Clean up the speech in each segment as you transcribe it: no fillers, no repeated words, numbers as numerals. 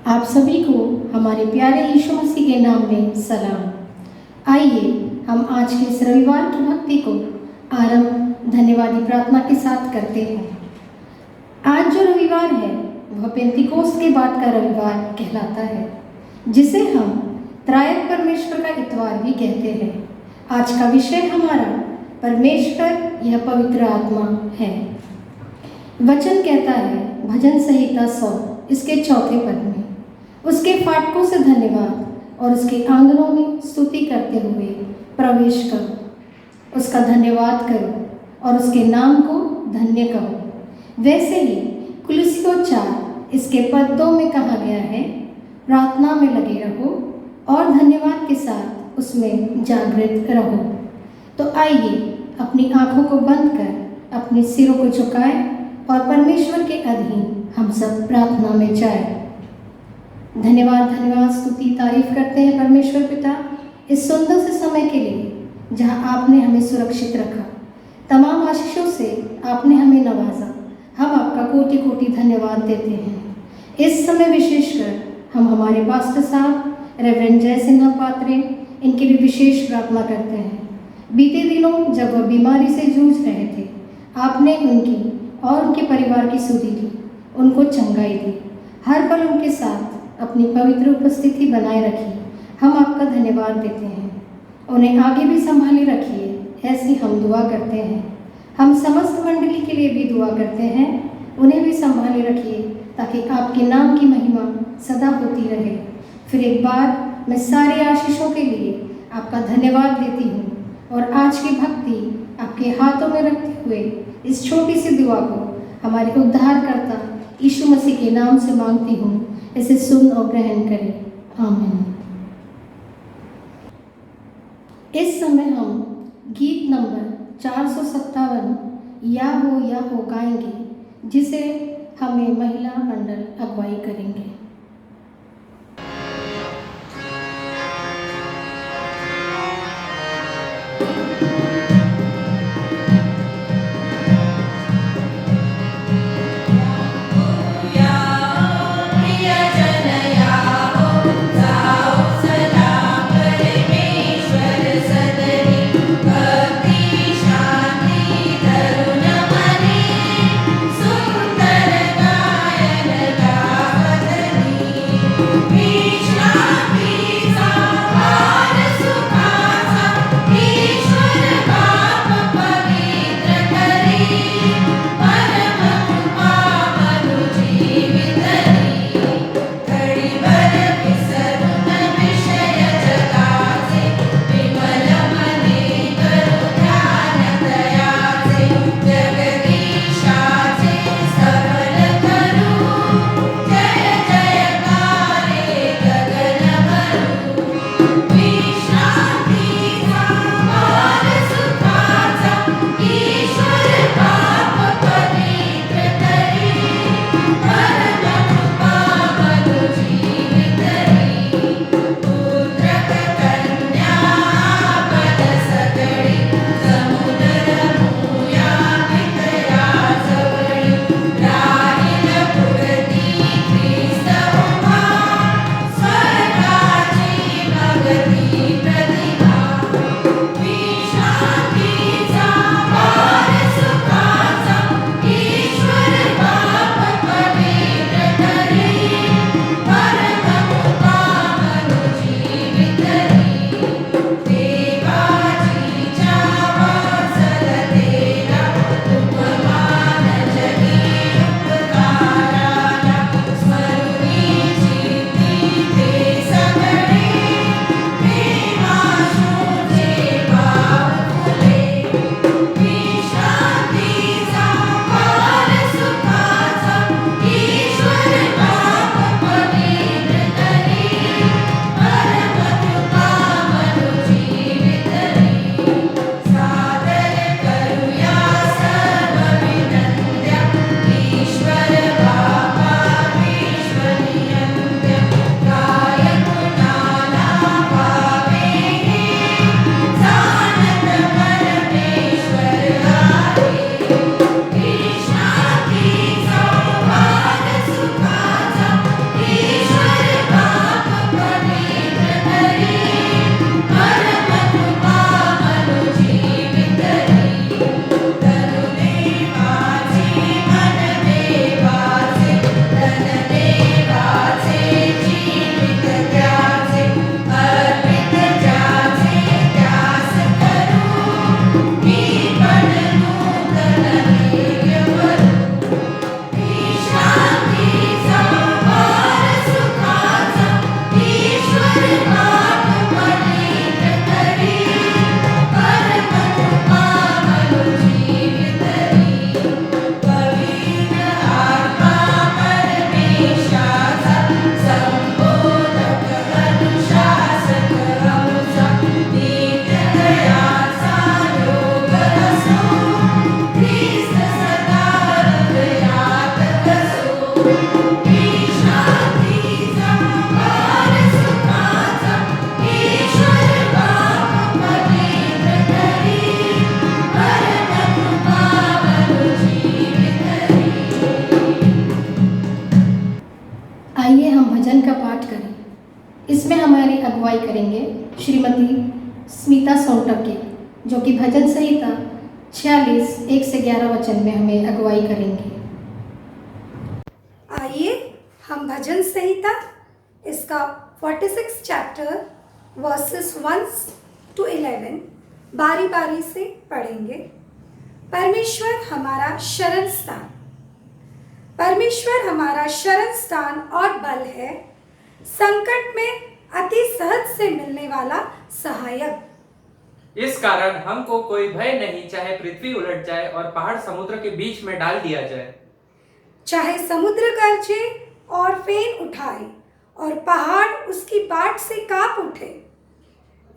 आप सभी को हमारे प्यारे यीशु मसीह के नाम में सलाम। आइए हम आज के इस रविवार की भक्ति को आरंभ धन्यवादी प्रार्थना के साथ करते हैं। आज जो रविवार है वह पेंतिकोस्त के बाद का रविवार कहलाता है, जिसे हम त्रायक परमेश्वर का इतवार भी कहते हैं। आज का विषय हमारा परमेश्वर यह पवित्र आत्मा है। वचन कहता है भजन संहिता 100 इसके 4 पद में, उसके फाटकों से धन्यवाद और उसके आंगनों में स्तुति करते हुए प्रवेश करो, उसका धन्यवाद करो और उसके नाम को धन्य कहो। वैसे ही कुलुस्सियों 4 इसके पद 2 में कहा गया है, प्रार्थना में लगे रहो और धन्यवाद के साथ उसमें जागृत रहो। तो आइए अपनी आंखों को बंद कर अपने सिरों को झुकाएं और परमेश्वर के अधीन हम सब प्रार्थना में जाएं। धन्यवाद धन्यवाद स्तुति तारीफ करते हैं परमेश्वर पिता इस सुंदर से समय के लिए जहां आपने हमें सुरक्षित रखा, तमाम आशीषों से आपने हमें नवाजा। हम आपका कोटि कोटि धन्यवाद देते हैं। इस समय विशेषकर हम हमारे पास्टर साहब रेवरेंड जय सिन्हा पात्रे, इनकी भी विशेष प्रार्थना करते हैं। बीते दिनों जब वह बीमारी से जूझ रहे थे, आपने उनकी और उनके परिवार की सुधि ली, उनको चंगाई दी। हर पल उनके साथ अपनी पवित्र उपस्थिति बनाए रखी। हम आपका धन्यवाद देते हैं। उन्हें आगे भी संभाले रखिए, ऐसी हम दुआ करते हैं। हम समस्त मंडली के लिए भी दुआ करते हैं, उन्हें भी संभाले रखिए ताकि आपके नाम की महिमा सदा होती रहे। फिर एक बार मैं सारे आशीषों के लिए आपका धन्यवाद देती हूँ और आज की भक्ति आपके हाथों में रखते हुए इस छोटी सी दुआ को हमारे उद्धारकर्ता यीशु मसीह के नाम से मांगती हूँ। इसे सुन और ग्रहण करें। आमीन। इस समय हम गीत नंबर 457 या हो गाएंगे, जिसे हमें महिला मंडल अगुवाई करेंगे। सुंदर गायन गावत अगुवाई करेंगे श्रीमती स्मिता सोनटके, जो कि भजन संहिता 46 1 से 11 वचन में हमें अगुवाई करेंगे। आइए हम भजन संहिता इसका 46 चैप्टर वर्सेस 1 to 11 बारी बारी से पढ़ेंगे। परमेश्वर हमारा शरण स्थान। परमेश्वर हमारा शरण स्थान और बल है, संकट में अति सहज से मिलने वाला सहायक। इस कारण हमको कोई भय नहीं, चाहे पृथ्वी उलट जाए और पहाड़ समुद्र के बीच में डाल दिया जाए, चाहे समुद्र गरजे और फेन उठाए और पहाड़ उसकी बाट से कांप उठे।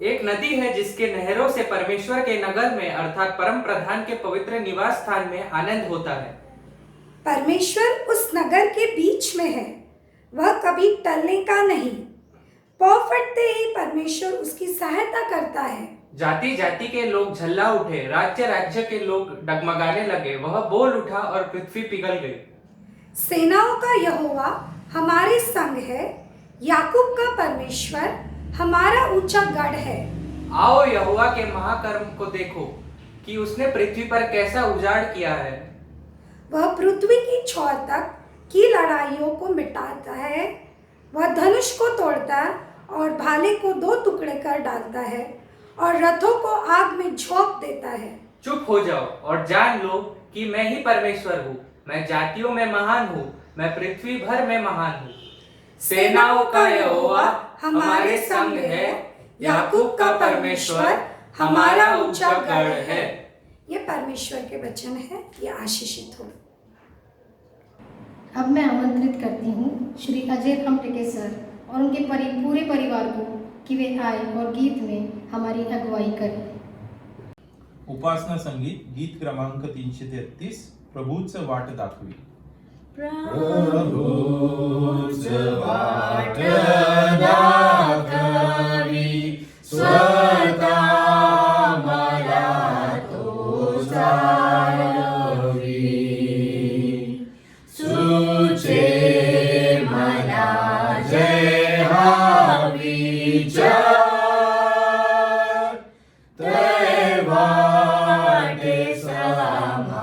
एक नदी है जिसके नहरों से परमेश्वर के नगर में अर्थात परम प्रधान के पवित्र निवास स्थान में आनंद होता है। परमेश्वर उस नगर के बीच में है, वह कभी टलने का नहीं। पौ फटते ही परमेश्वर उसकी सहायता करता है। जाति जाति के लोग झल्ला उठे, राज्य राज्य के लोग डगमगाने लगे, वह बोल उठा और पृथ्वी पिघल गई। सेनाओं का यहोवा हमारे संग है, याकूब का परमेश्वर हमारा ऊंचा गढ़ है। आओ यहोवा के महाकर्म को देखो कि उसने पृथ्वी पर कैसा उजाड़ किया है। वह पृथ्वी की छोर तक की लड़ाइयों को मिटाता है। वह धनुष को तोड़ता और भाले को 2 टुकड़े कर डालता है और रथों को आग में झोंक देता है। चुप हो जाओ और जान लो कि मैं ही परमेश्वर हूँ। मैं जातियों में महान हूँ, मैं पृथ्वी भर में महान हूँ। सेनाओं का यहोवा हमारे संग है, याकूब का परमेश्वर हमारा ऊंचा गढ़ है। ये परमेश्वर के वचन है, ये आशीषित हो। अब मैं आमंत्रित करती हूँ श्री अजय खमटेके सर और उनके पूरे परिवार को कि वे आए और गीत में हमारी अगुवाई करें। उपासना संगीत गीत क्रमांक 333 प्रभूच वाट दाखवी। प्रभूच वाट दाखवी, स्वतः मला तो चालवी, सुचे मला जय हा विचार, तै वाटे समाधान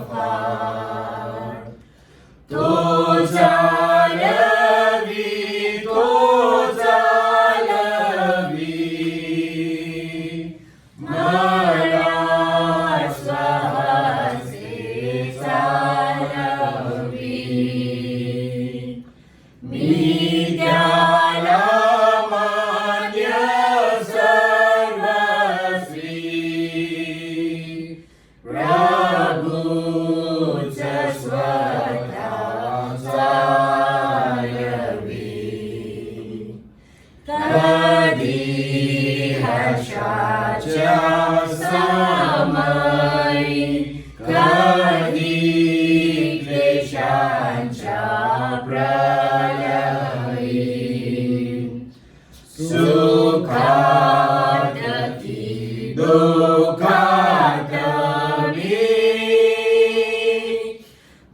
फार, तो चालवी, तो चालवी, मला स्वहस्ते चालवी, मी त्याला मान्य सर्वस्वी, प्रभूच स्वतः चालवी, कधी हर्षाच्या समयी, कधी क्लेशांच्या प्रलयी, सुखात की दुःखात मी,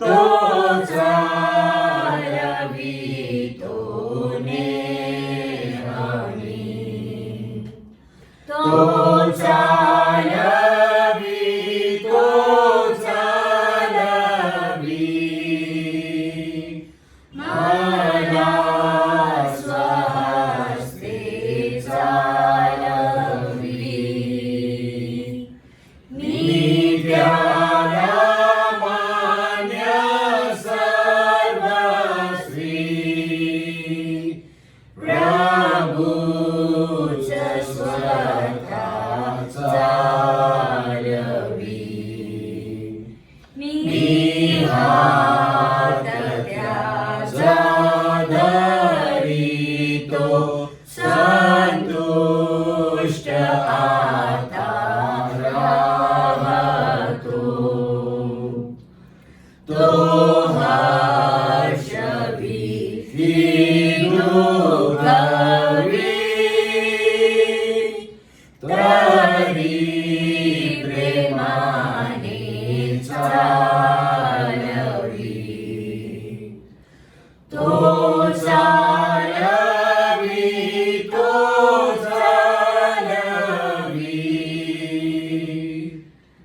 तो चालवी, तो नेहमी, तो चालवी, तो चालवी, मला स्वहस्ते चालवी, मी त्याला मान्य सर्वस्वी, प्रभूच स्वतः चालवी, मी हात त्याचा धरितो, संतुष्ट आता राहतो, तो हर्षवी दुःखवी, तरी प्रेमाने चालवी,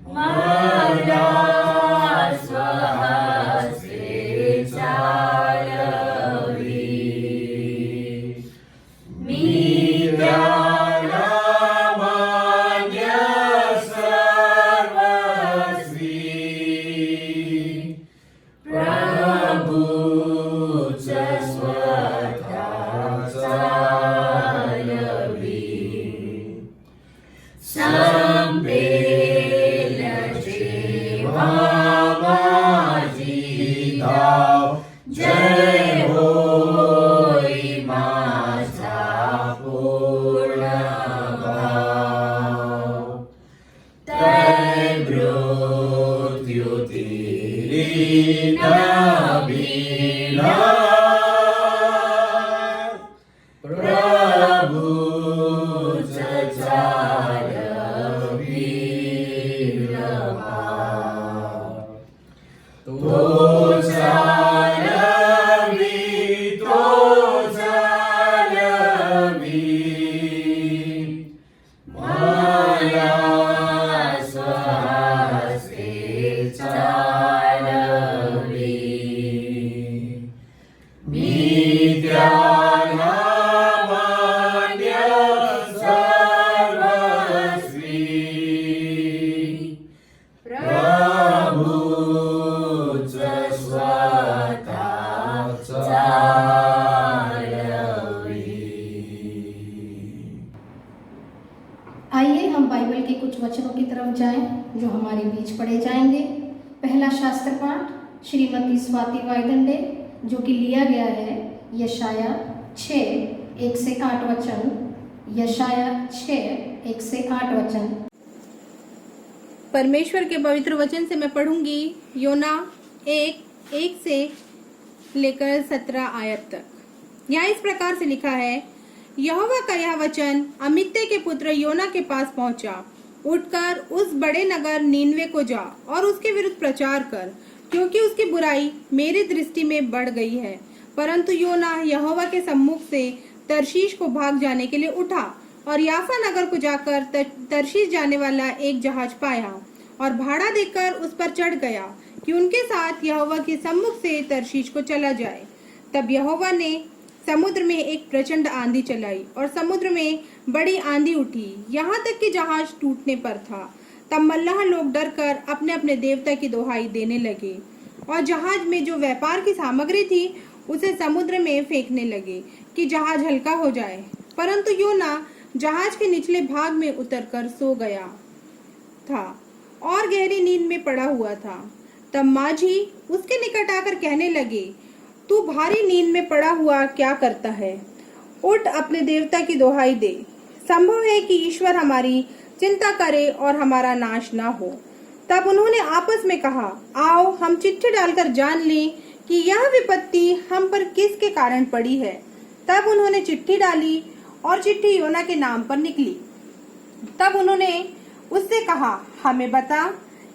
मला स्वहस्ते चालवी मी त्याला मान्य सर्वस्वी प्रभूच स्वतः चालवी संपेल जेव्हा माझी धाव जय होई माझा पूर्ण भाव तै मृत्यू तेरी नबीला प्रभूच चालवी तो चालवी मला स्वहस्ते चालवी मी त्याला मान्य सर्वस्वी प्रभूच स्वतः चालवी। आइए हम बाइबल के कुछ वचनों की तरफ जाएं जो हमारे बीच पढ़े जाएंगे। पहला शास्त्र पाठ श्रीमती स्वाति वाइदंडे जो कि लिया गया है यशाया 6:1-8 वचन। यशाया 6:1-8 वचन। परमेश्वर के पवित्र वचन से मैं पढ़ूंगी योना 1:1 से लेकर 17 आयत तक। यहाँ इस प्रकार से लिखा है, यहोवा का यह वचन अमित्ते के पुत्र योना के पास पहुंचा। उठकर उस बड़े नगर नीनवे को जा और उसके विरुद्ध प्रचार कर, क्योंकि उसकी बुराई मेरी दृष्टि में बढ़ गई है। परंतु योना यहोवा के सम्मुख से तर्शीश को भाग जाने के लिए उठा और याफा नगर को जाकर तर्शीश जाने वाला एक जहाज पाया और भाड़ा देकर उस पर चढ़ गया कि उनके साथ यहोवा के सम्मुख से तर्शीश को चला जाए। तब यहोवा ने समुद्र में एक प्रचंड आंधी चलाई और समुद्र में बड़ी आंधी उठी, यहाँ तक कि जहाज टूटने पर था। तब मल्लाह लोग डरकर अपने अपने देवता की दोहाई देने लगे और जहाज में जो व्यापार की सामग्री थी उसे समुद्र में फेंकने लगे कि जहाज हल्का हो जाए। परंतु योना जहाज के निचले भाग में उतरकर सो गया था और गहरी नींद में पड़ा हुआ था। तब माझी उसके निकट आकर कहने लगे, तू भारी नींद में पड़ा हुआ क्या करता है? उठ अपने देवता की दोहाई दे। संभव है कि ईश्वर हमारी चिंता करे और हमारा नाश ना हो। तब उन्होंने आपस में कहा, आओ हम चिट्ठी डालकर जान लें कि यह विपत्ति हम पर किसके कारण पड़ी है। तब उन्होंने चिट्ठी डाली और चिट्ठी योना के नाम पर निकली। तब उन्होंने उससे कहा, हमें बता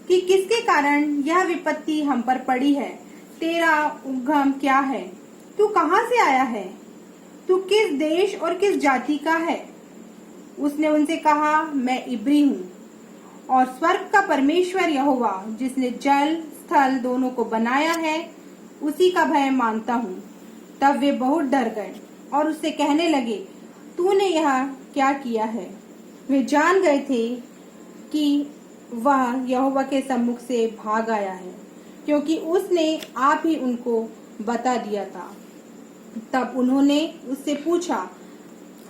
कि किसके कारण यह विपत्ति हम पर पड़ी है। तेरा उद्गम क्या है? तू कहाँ से आया है? तू किस देश और किस जाति का है? उसने उनसे कहा, मैं इब्री हूँ और स्वर्ग का परमेश्वर यहोवा जिसने जल स्थल दोनों को बनाया है उसी का भय मानता हूँ। तब वे बहुत डर गए और उससे कहने लगे, तूने यह क्या किया है? वे जान गए थे कि वह यहोवा के सम्मुख से भाग आया है, क्योंकि उसने आप ही उनको बता दिया था। तब उन्होंने उससे पूछा,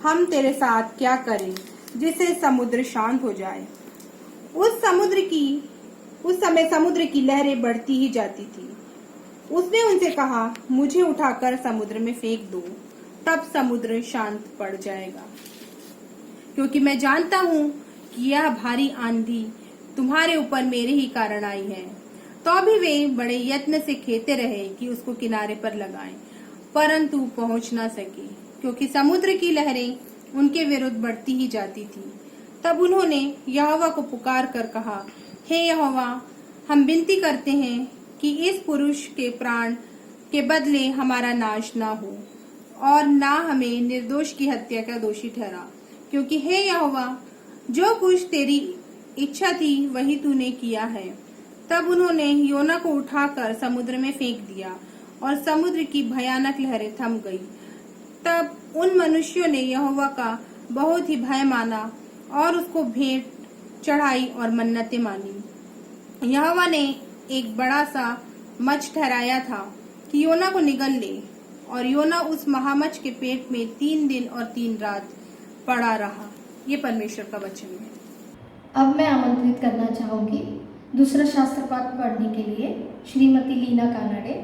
हम तेरे साथ क्या करें जिससे समुद्र शांत हो जाए? उस समय समुद्र की लहरें बढ़ती ही जाती थी। उसने उनसे कहा, मुझे उठाकर समुद्र में फेंक दो, तब समुद्र शांत पड़ जाएगा, क्योंकि मैं जानता हूँ कि यह भारी आंधी तुम्हारे ऊपर मेरे ही कारण आई है। तो भी वे बड़े यत्न से खेते रहे कि उसको किनारे पर लगाएं, परंतु पहुंच ना सके, क्योंकि समुद्र की लहरें उनके विरुद्ध बढ़ती ही जाती थी। तब उन्होंने यहोवा को पुकार कर कहा, हे यहोवा, हम विनती करते हैं कि इस पुरुष के प्राण के बदले हमारा नाश ना हो और ना हमें निर्दोष की हत्या का दोषी ठहरा, क्योंकि हे यहोवा, जो कुछ तेरी इच्छा थी वही तूने किया है। तब उन्होंने योना को उठाकर समुद्र में फेंक दिया और समुद्र की भयानक लहरें थम गई। तब उन मनुष्यों ने यहोवा का बहुत ही भय माना और उसको भेंट चढ़ाई और मन्नतें मानी। यहोवा ने एक बड़ा सा मछ ठहराया था कि योना को निगल ले, और योना उस महामछ के पेट में 3 दिन और 3 रात पड़ा रहा। ये परमेश्वर का वचन है। अब मैं आमंत्रित करना चाहूँगी दूसरा शास्त्र पाठ पढ़ने के लिए श्रीमती लीना कानाडे,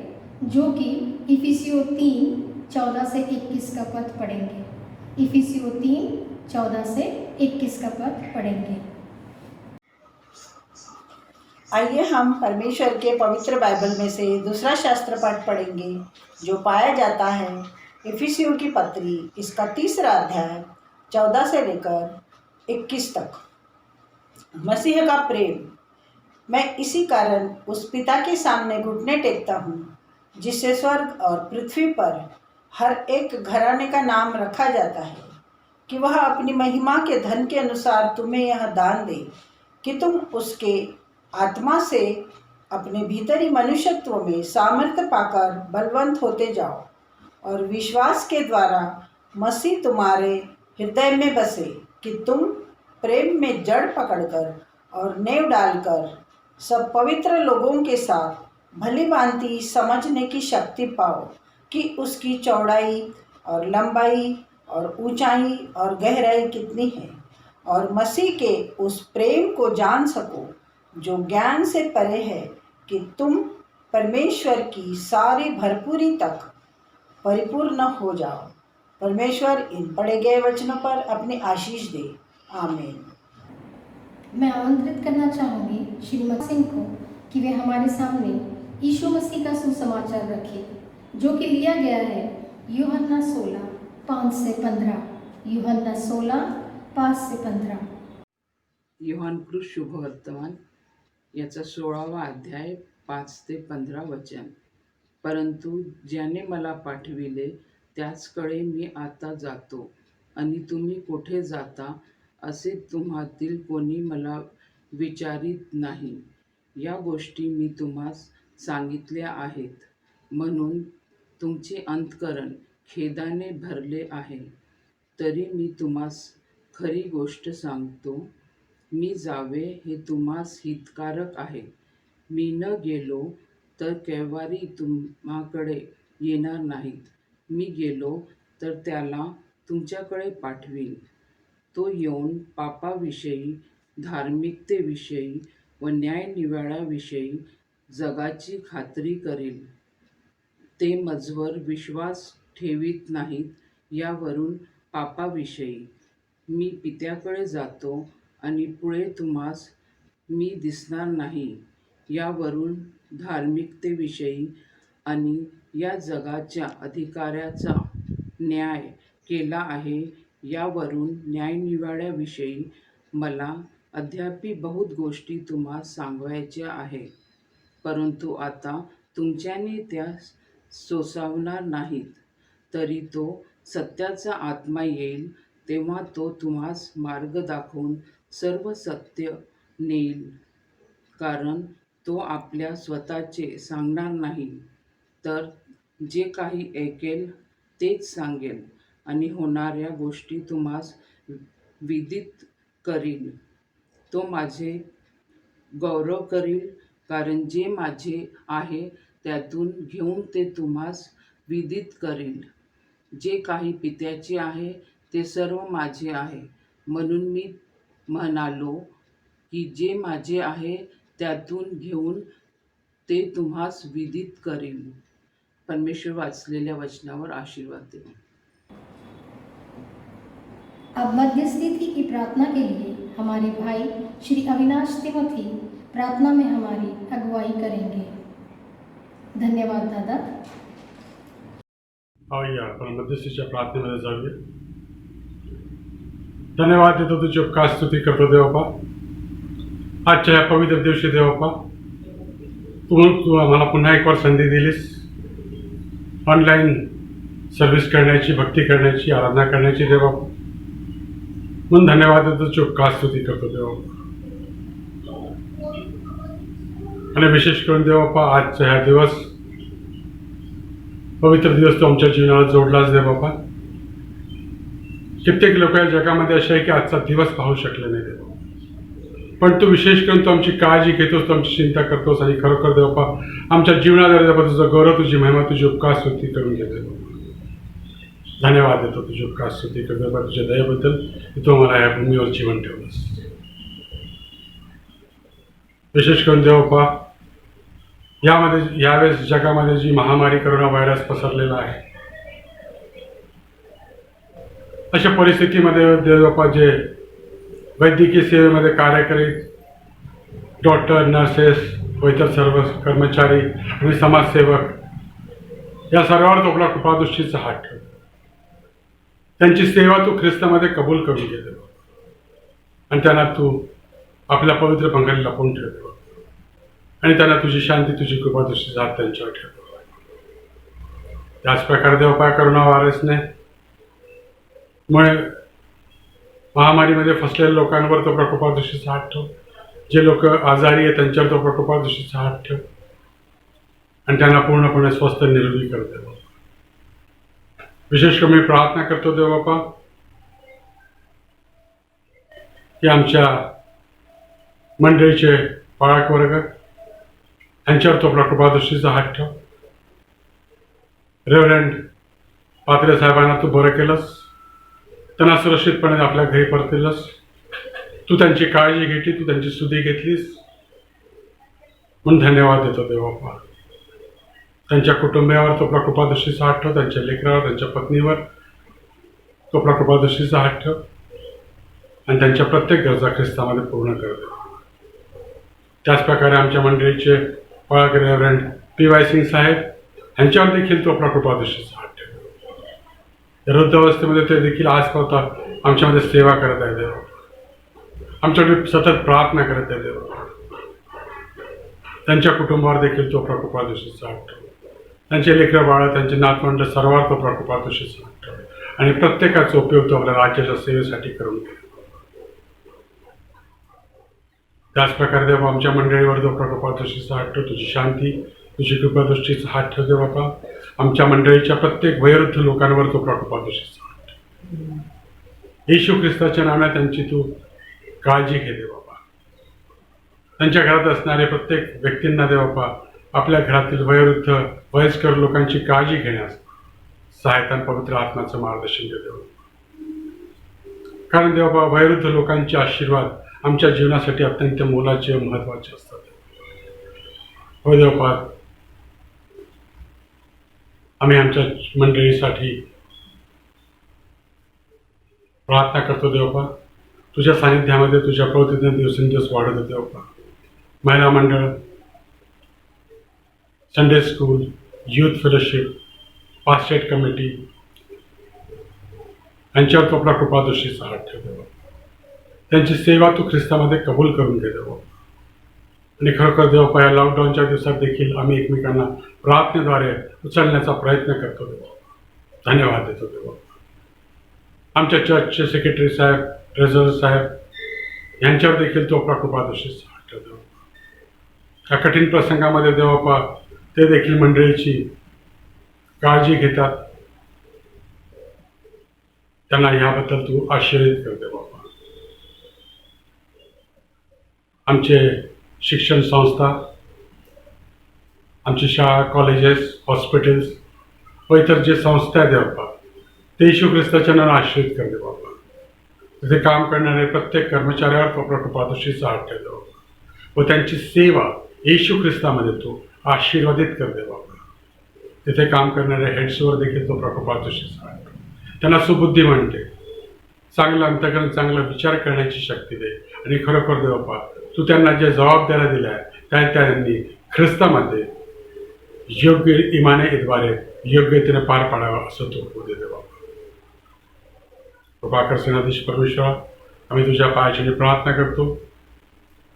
जो कि इफिसियों 3:14 से 21 का पद पढ़ेंगे। इफिसियों 3:14 से 21 का पद पढ़ेंगे। आइए हम परमेश्वर के पवित्र बाइबल में से दूसरा शास्त्र पाठ पढ़ेंगे, जो पाया जाता है इफिसियों की पत्री, इसका 3रा अध्याय 14 से लेकर 21 तक। मसीह का प्रेम। मैं इसी कारण उस पिता के सामने घुटने टेकता हूँ, जिससे स्वर्ग और पृथ्वी पर हर एक घराने का नाम रखा जाता है, कि वह अपनी महिमा के धन के अनुसार तुम्हें यह दान दे कि तुम उसके आत्मा से अपने भीतरी मनुष्यत्व में सामर्थ्य पाकर बलवंत होते जाओ, और विश्वास के द्वारा मसीह तुम्हारे हृदय में बसे, कि तुम प्रेम में जड़ पकड़कर और नेव डालकर सब पवित्र लोगों के साथ भली भांति समझने की शक्ति पाओ, कि उसकी चौड़ाई और लंबाई और ऊंचाई और गहराई कितनी है, और मसीह के उस प्रेम को जान सको जो ज्ञान से परे है, कि तुम परमेश्वर की सारी भरपूरी तक परिपूर्ण हो जाओ। परमेश्वर इन पढ़े गए वचनों पर अपनी आशीष दे। आमीन। मैं आमंत्रित करना चाहूँगी श्रीमती सिंह को कि वे हमारे सामने यीशु मसीह का सुसमाचार रखें, जो कि लिया गया है यूहन्ना 16:5 से 15। यूहन्ना 16:5 से 15। योहानकृत शुभवर्तमान याचा 16वा अध्याय 5 ते 15 वचन। परंतु ज्याने मला पाठविले त्याचकडे मी आता जातो, आणि तुम्ही कोठे जाता असे तुम्हातील कोणी मला विचारित नाही। या गोष्टी मी तुम्हास सांगितल्या आहेत, म्हणून तुमचे अंतःकरण खेदाने भरले आहे। तरी मी तुम्हास खरी गोष्ट सांगतो, मी जावे हे तुम्हास हितकारक आहे। मी न गेलो तर कैवारी तुम्हाकडे येणार नाहीत, मी गेलो तर त्याला तुमच्याकडे पाठवीन। तो येऊन पापाविषयी, धार्मिकतेविषयी व न्यायनिवाड्याविषयी जगाची खात्री करील। ते मजवर विश्वास ठेवीत नाहीत, यावरून पापाविषयी मी पित्याकडे जातो आणि पुढे तुम्हास मी दिसणार नाही, यावरून धार्मिकतेविषयी आणि या जगाच्या अधिकाऱ्याचा न्याय केला आहे, यावरून न्यायनिवाड्याविषयी मला अद्यापि बहुत गोष्टी तुम्हास सांगायच्या आहे, परंतु आता तुमच्याने त्या सोसावणार नाहीत। तरी तो सत्याचा आत्मा येईल, तेव्हा तो तुम्हास मार्ग दाखवून सर्व सत्य नेईल, कारण तो आपल्या स्वतःचे सांगणार नाही, तर जे काही ऐकेल तेच सांगेल, आणि होणाऱ्या गोष्टी तुम्हास विदित करील। तो माझे गौरव करील, कारण जे माझे आहे त्यातून घेऊन ते तुम्हास विदित करील। जे काही पित्याचे आहे ते सर्व माझे आहे, म्हणून मी म्हणालो की जे माझे आहे त्यातून घेऊन ते तुम्हास विदित करील। परमेश्वर वाचलेल्या वचनावर आशीर्वाद दे। अब मध्यस्थिति की प्रार्थना के लिए हमारे भाई श्री अविनाश तिमोथी प्रार्थना में हमारी अगुवाई करेंगे। धन्यवाद दादा। आइए आपण मध्यस्थीच्या प्रार्थनेमध्ये जाऊया। धन्यवाद देतो तुझी उपकार स्तुती करतो देवपा, आजच्या या पवित्र दिवशी देवपा तू आम्हाला पुन्हा एक बार संधी दिलीस ऑनलाईन सर्व्हिस करण्याची, भक्ती करण्याची, आराधना करण्याची देवपा, म्हणून धन्यवाद देतो तुझी उपकार स्तुती करतो देवपा। आणि विशेष करून देवबापा आजचा हा दिवस पवित्र दिवस तो आमच्या जीवनाला जोडलाच देवबापा. कित्येक लोक या जगामध्ये असे आहे की आजचा दिवस पाहू शकले नाही देवा, पण तू विशेष करून तू आमची काळजी घेतोस, तू आमची चिंता करतोस आणि खरोखर देवबापा आमच्या जीवनाद्वारे देवा तुझं गौरव, तुझी महिमा, तुझी उपकार स्तुती करून घेते. धन्यवाद देतो तुझी उपकार स्तुती करतो देवा तुझ्या दयेबद्दल की तू मला या भूमीवर जीवन ठेवलंस. विशेष करून देवबापा यावेळेस जगामध्ये जी महामारी कोरोना व्हायरस पसरलेला आहे, अशा परिस्थितीमध्ये देवबापा जे वैद्यकीय सेवेमध्ये कार्य करीत डॉक्टर, नर्सेस व इतर सर्व कर्मचारी आणि समाजसेवक या सर्वांवर तो आपला कृपादृष्टीचा हात ठेव. त्यांची सेवा तू ख्रिस्तामध्ये कबूल करून घे देवा आणि त्यांना तू आपल्या पवित्र पंखाने लपवून ठेव आणि त्यांना तुझी शांती, तुझी कृपादृष्टीचा हात त्यांच्यावर ठेव. त्याच प्रकारे देवबापा कोरोना व्हायरसने मुळे महामारीमध्ये फसलेल्या लोकांवर तो कृपादृष्टीचा हात ठेव. जे लोक आजारी आहेत त्यांच्यावर तो कृपादृष्टीचा हात ठेव आणि त्यांना पूर्णपणे स्वस्थ निरोगी कर देवा. विशेष करून मी प्रार्थना करतो देवबापा की आमच्या मंडळीचे पाळक वर्ग यांच्यावर तो आपला कृपादृष्टीचा हात ठेव. रेव्हरंड पात्रे साहेबांना तू बरं केलंस, त्यांना सुरक्षितपणे आपल्या घरी परतलंस, तू त्यांची काळजी घेतली, तू त्यांची सुधी घेतलीस म्हणून धन्यवाद देतो देवबापा. त्यांच्या कुटुंबियावर तो आपला कृपादृष्टीचा हात ठेव, त्यांच्या लेकरावर, त्यांच्या पत्नीवर तो आपला कृपादृष्टीचा हात ठेव आणि त्यांच्या प्रत्येक गरजा ख्रिस्तामध्ये पूर्ण कर दे. त्याचप्रकारे आमच्या मंडळीचे पाळक रेव्हरंड PY सिंग साहेब यांच्यावर देखील तो आपला कृपादृष्टीचा हात ठेव. वृद्धावस्थेमध्ये ते देखील आजपर्यंत आमच्यामध्ये सेवा करत आहे देवा, आमच्याकडे सतत प्रार्थना करत आहे देवा. त्यांच्या कुटुंबावर देखील तो आपला कृपादृष्टीचा हात ठेव. त्यांचे लेकरं बाळ, त्यांचे नातवंड सर्वांवर तो आपला कृपादृष्टीचा हात ठेव आणि प्रत्येकाचा उपयोग तो आपल्या राज्याच्या सेवेसाठी करून घे. त्याचप्रकारे देवा आमच्या मंडळीवर जो कृपादृष्टीचा हात ठेव, तुझी शांती, तुझी कृपादृष्टीचा हात ठेव दे बाबा. आमच्या मंडळीच्या प्रत्येक वयोवृद्ध लोकांवर तो कृपादृष्टीचा हात ठेव. येशू ख्रिस्ताच्या नावाने त्यांची तू काळजी घे दे बाबा. त्यांच्या घरात असणारे प्रत्येक व्यक्तींना दे बाबा आपल्या घरातील वयोवृद्ध वयस्कर लोकांची काळजी घेण्यास सहायता पवित्र आत्म्याचं मार्गदर्शन दे देवा. कारण देवा वयोवृद्ध लोकांचे आशीर्वाद आमच्या जीवनासाठी अत्यंत मोलाचे व महत्त्वाचे असतात. हो देवपा, आम्ही आमच्या मंडळीसाठी प्रार्थना करतो देवपा. तुझ्या सानिध्यामध्ये तुझ्या प्रवृत्तीने दिवसेंदिवस वाढत होते देवपा. महिला मंडळ, Sunday school, youth fellowship, pastorate committee यांच्यावर तो आपला कृपादृष्टीचा हात ठेव देवा. त्यांची सेवा तू ख्रिस्तामध्ये कबूल करून घे देवा. आणि खरोखर देवपा या लॉकडाऊनच्या दिवसात देखील आम्ही एकमेकांना प्रार्थनेद्वारे उचलण्याचा प्रयत्न करतो देवा. धन्यवाद देतो देवा. आमच्या चर्चचे सेक्रेटरी साहेब, ट्रेझरर साहेब यांच्यावर देखील तो आपला कृपादृष्टीचा हात ठेव देवा. या कठीण प्रसंगामध्ये देवपा ते देखील मंडळीची काळजी घेतात. त्यांना याबद्दल तू आशीर्वाद कर दे बाबा. आमचे शिक्षण संस्था, आमची शाळा, कॉलेजेस, हॉस्पिटल्स व इतर जे संस्था आहेत बाबा ते येशू ख्रिस्ताच्या नावाने आशीर्वाद कर दे बाबा. तिथे काम करणारे प्रत्येक कर्मचाऱ्यावर तो आपला कृपादृष्टीचा हात ठेव दे बाबा. व त्यांची सेवा येशू ख्रिस्तामध्ये तो आशीर्वादित कर दे बाबा. तिथे काम करणाऱ्या हेड्सवर देखील तो कृपादृष्टीचा हात ठेव. त्यांना सुबुद्धी म्हणते, चांगलं अंतकरण, चांगला विचार करण्याची शक्ती दे. आणि खरोखर दे बाबा तू त्यांना ज्या जबाबदाऱ्या दिल्या त्या त्यांनी ख्रिस्तामध्ये योग्य इमानेद्वारे योग्यतेने पार पाडावा असं तू होऊ दे बाबा. कृपाकर सेनाधीश परमेश्वरा, आम्ही तुझ्या पायाची प्रार्थना करतो.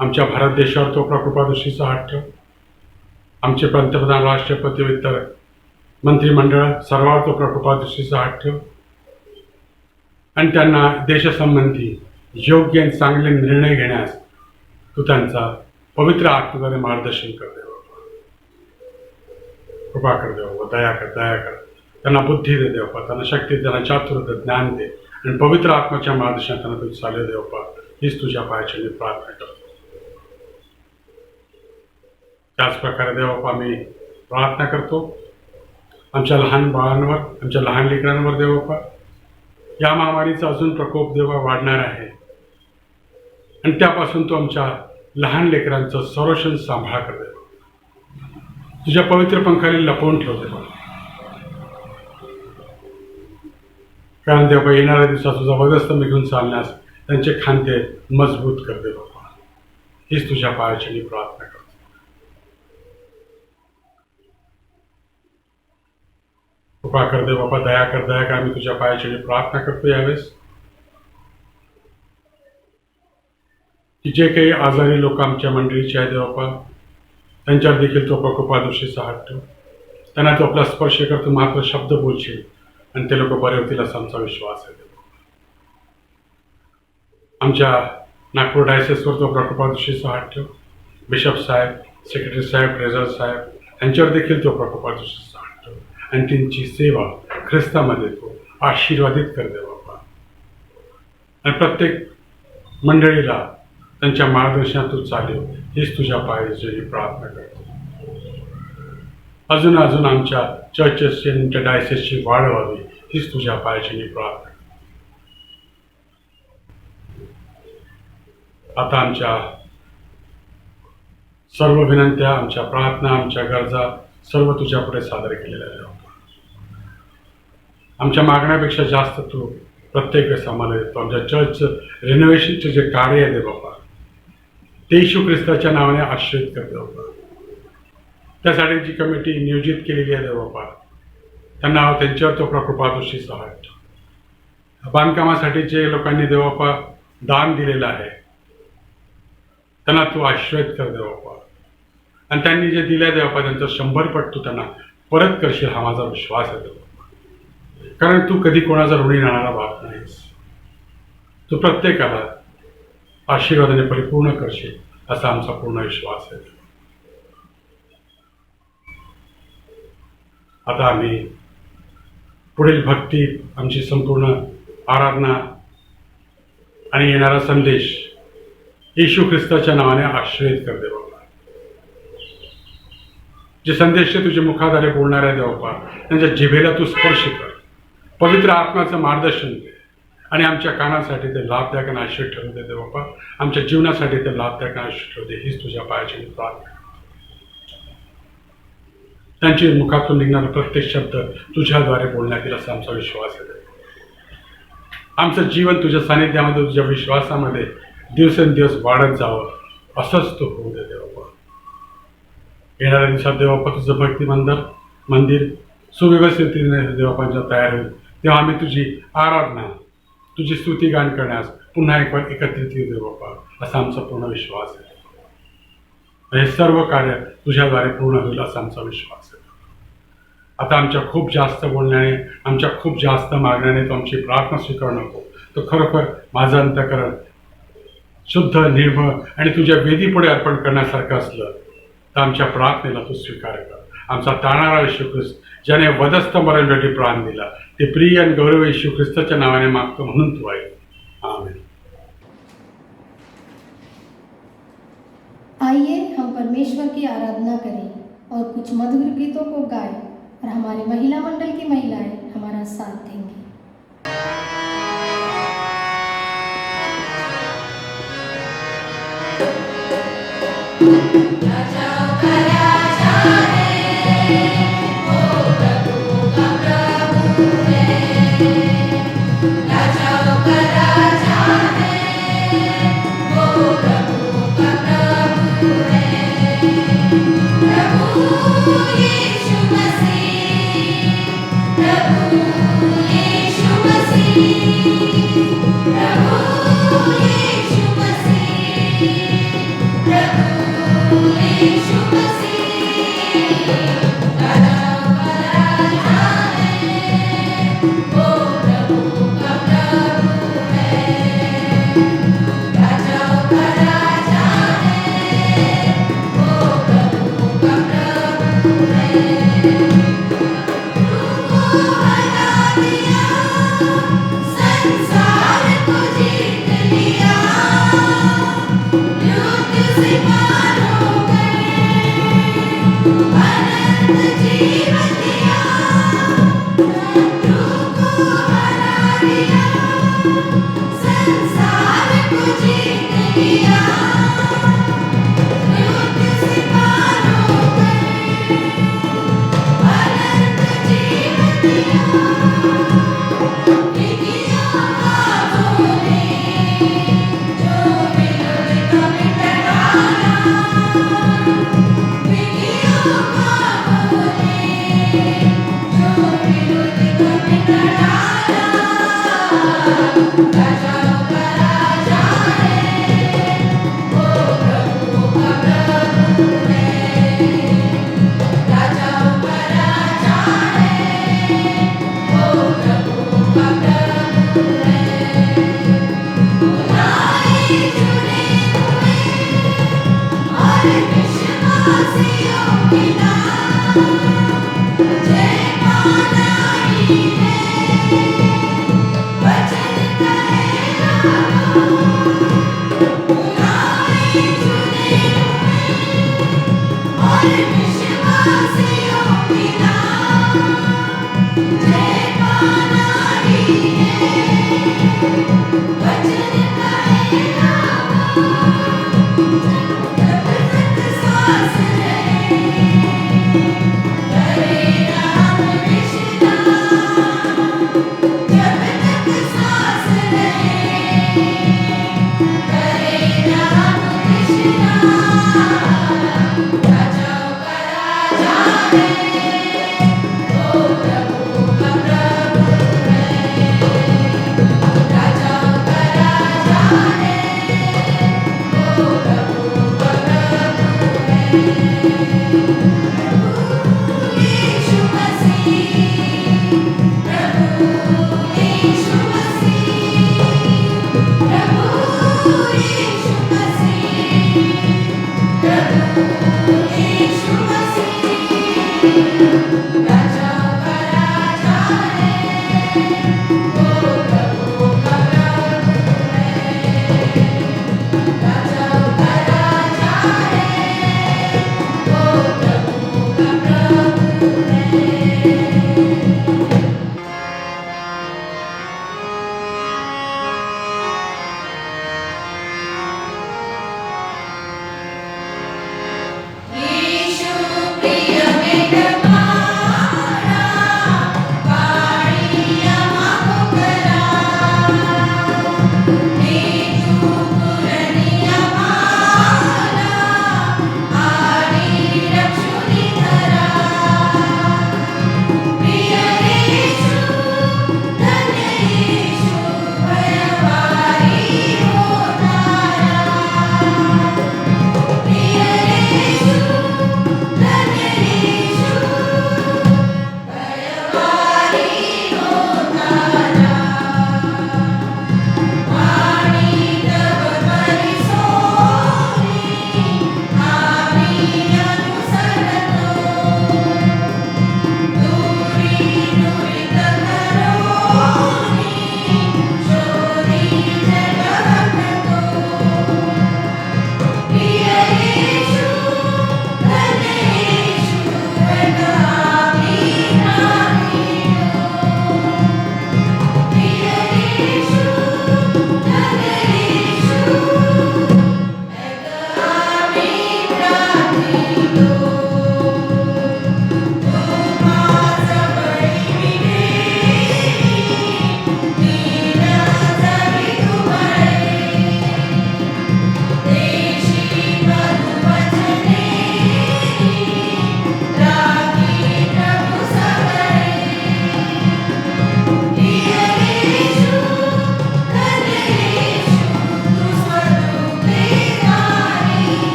आमच्या भारत देशावर तो आपला कृपादृष्टीचा हात ठेव. आमचे पंतप्रधान, राष्ट्रपती व इतर मंत्रिमंडळ सर्वांवर तो आपला कृपादृष्टीचा हात ठेव. आणि त्यांना देशसंबंधी योग्य आणि चांगले निर्णय घेण्यास तू त्यांचा पवित्र आत्म्याने मार्गदर्शन कर दे बाबा. कृपा कर दे बाबा, दया कर. त्यांना बुद्धी दे बाबा, त्यांना शक्ती दे, त्यांना चातुर्य दे, ज्ञान दे आणि पवित्र आत्म्याच्या मार्गदर्शनात त्यांना तू चालू दे बाबा. हीच तुझ्या पायाची मी प्रार्थना करतो. त्याच प्रकारे देवबापा आम्ही प्रार्थना करतो आमच्या लहान बाळांवर, आमच्या लहान लेकरांवर देवबापा. या महामारीचा अजून प्रकोप देवा वाढणार आहे आणि त्यापासून तो आमच्या लहान लेकरांचं संरक्षण सांभाळ कर देवा. तुझ्या पवित्र पंखाली लपवून ठेव देवा. कारण देवा येणाऱ्या दिवसात तुझा वधस्त मी घेऊन चालण्यास त्यांचे खांदे मजबूत कर दे बाबा. हीच तुझ्या पायाची मी प्रार्थना करतो. कृपा कर दे बाबा, दया कर. आम्ही तुझ्या पायाची मी प्रार्थना करतो यावेळेस की जे काही आजारी लोक आमच्या मंडळीचे आहे देवापा, त्यांच्यावर देखील तो प्रकोपादृष्टीचा हात ठेव. त्यांना तो आपला स्पर्श करतो, मात्र शब्द बोलशील आणि ते लोक बरे होतील असा आमचा विश्वास आहे. आमच्या नागपूर डायसेसवर तो प्रकोपादृष्टीचा हात ठेव. बिशप साहेब, सेक्रेटरी साहेब, ट्रेझर साहेब यांच्यावर देखील तो प्रकोपादृष्टीचा हात ठेव आणि त्यांची सेवा ख्रिस्तामध्ये तो आशीर्वादित कर दे बाबा. आणि प्रत्येक मंडळीला त्यांच्या मार्गदर्शनात तू चालेल हीच तुझ्या पायाची प्रार्थना करतो. अजून आमच्या चर्चेसची, आमच्या डायसेसची वाढ व्हावी हीच तुझ्या पायाची मी प्रार्थना. आता आमच्या सर्व विनंत्या, आमच्या प्रार्थना, आमच्या गरजा सर्व तुझ्या पुढे सादर केलेल्या आहेत. आमच्या मागण्यापेक्षा जास्त तू प्रत्येक वेळेस आम्हाला देतो. आमच्या चर्चचं रिनोव्हेशनचे जे कार्य आहे बाबा, ते येशू ख्रिस्ताच्या नावाने आश्रयित करते बाबा. त्यासाठी जी कमिटी नियोजित केलेली आहे बाबा, त्यांना त्यांच्यावर तो प्रकृपादृष्टीचा हात. बांधकामासाठी जे लोकांनी देवापा दान दिलेलं आहे त्यांना तू आश्रयित कर देवापा. आणि त्यांनी जे दिलं देवापा त्यांचं 100 पट तू त्यांना परत करशील हा माझा विश्वास आहे देवापा. कारण तू कधी कोणाचा ऋणी राहणारा बाप नाहीस. तू प्रत्येकाला आशीर्वादाने परिपूर्ण करशील असा आमचा पूर्ण विश्वास आहे. आता आम्ही पुढील भक्ती, आमची संपूर्ण आराधना आणि येणारा संदेश येशू ख्रिस्ताच्या नावाने आश्रयित कर दे बाबा. जे संदेश तुझे मुखाद्वारे बोलणाऱ्या देवपा त्यांच्या जिभेला तू स्पर्श कर. पवित्र आत्म्याचं मार्गदर्शन दे आणि आमच्या कानासाठी ते लाभदायक आणि आश्रय ठरू दे देवपा. आमच्या जीवनासाठी ते लाभदायक आणि आश्रय ठरू दे हीच तुझ्या पायाची प्रार्थना. त्यांच्या मुखातून निघणारा प्रत्येक शब्द तुझ्याद्वारे बोलण्यात येईल असा आमचा विश्वास आहे. आमचं जीवन तुझ्या सानिध्यामध्ये, तुझ्या विश्वासामध्ये दिवसेंदिवस वाढत जावं असंच तू होऊ दे देवपा. येणाऱ्या दिवसात देवपा तुझं भक्ती मंदिर सुव्यवस्थितीने देवपांच्या तयार होईल. तेव्हा आम्ही तुझी आराधना, तुझी स्तुतिगान करण्यास पुन्हा एक बार एकत्रित येऊ देवपा असा आमचा पूर्ण विश्वास आहे. हे सर्व कार्य तुझ्याद्वारे पूर्ण होईल असा आमचा विश्वास आहे. आता आमच्या खूप जास्त बोलण्याने, आमच्या खूप जास्त मागण्याने तो आमची प्रार्थना स्वीकार नको. तो खरोखर माझं अंतःकरण शुद्ध, निर्मळ आणि तुझ्या वेदीपुढे अर्पण करण्यासारखं असलं तर आमच्या प्रार्थनेला तू स्वीकार कर. आमचा तारणारा येशू ख्रिस्त, ज्याने वधस्थ मरणसाठी प्राण दिला, ते प्रिय आणि गौरव येशू ख्रिस्ताच्या नावाने मागतो म्हणून तू आहे. आमेन. आइए हम परमेश्वर की आराधना करें और कुछ मधुर गीतों को गाएं और हमारे महिला मंडल की महिलाएं हमारा साथ देंगी. यीशु मसीह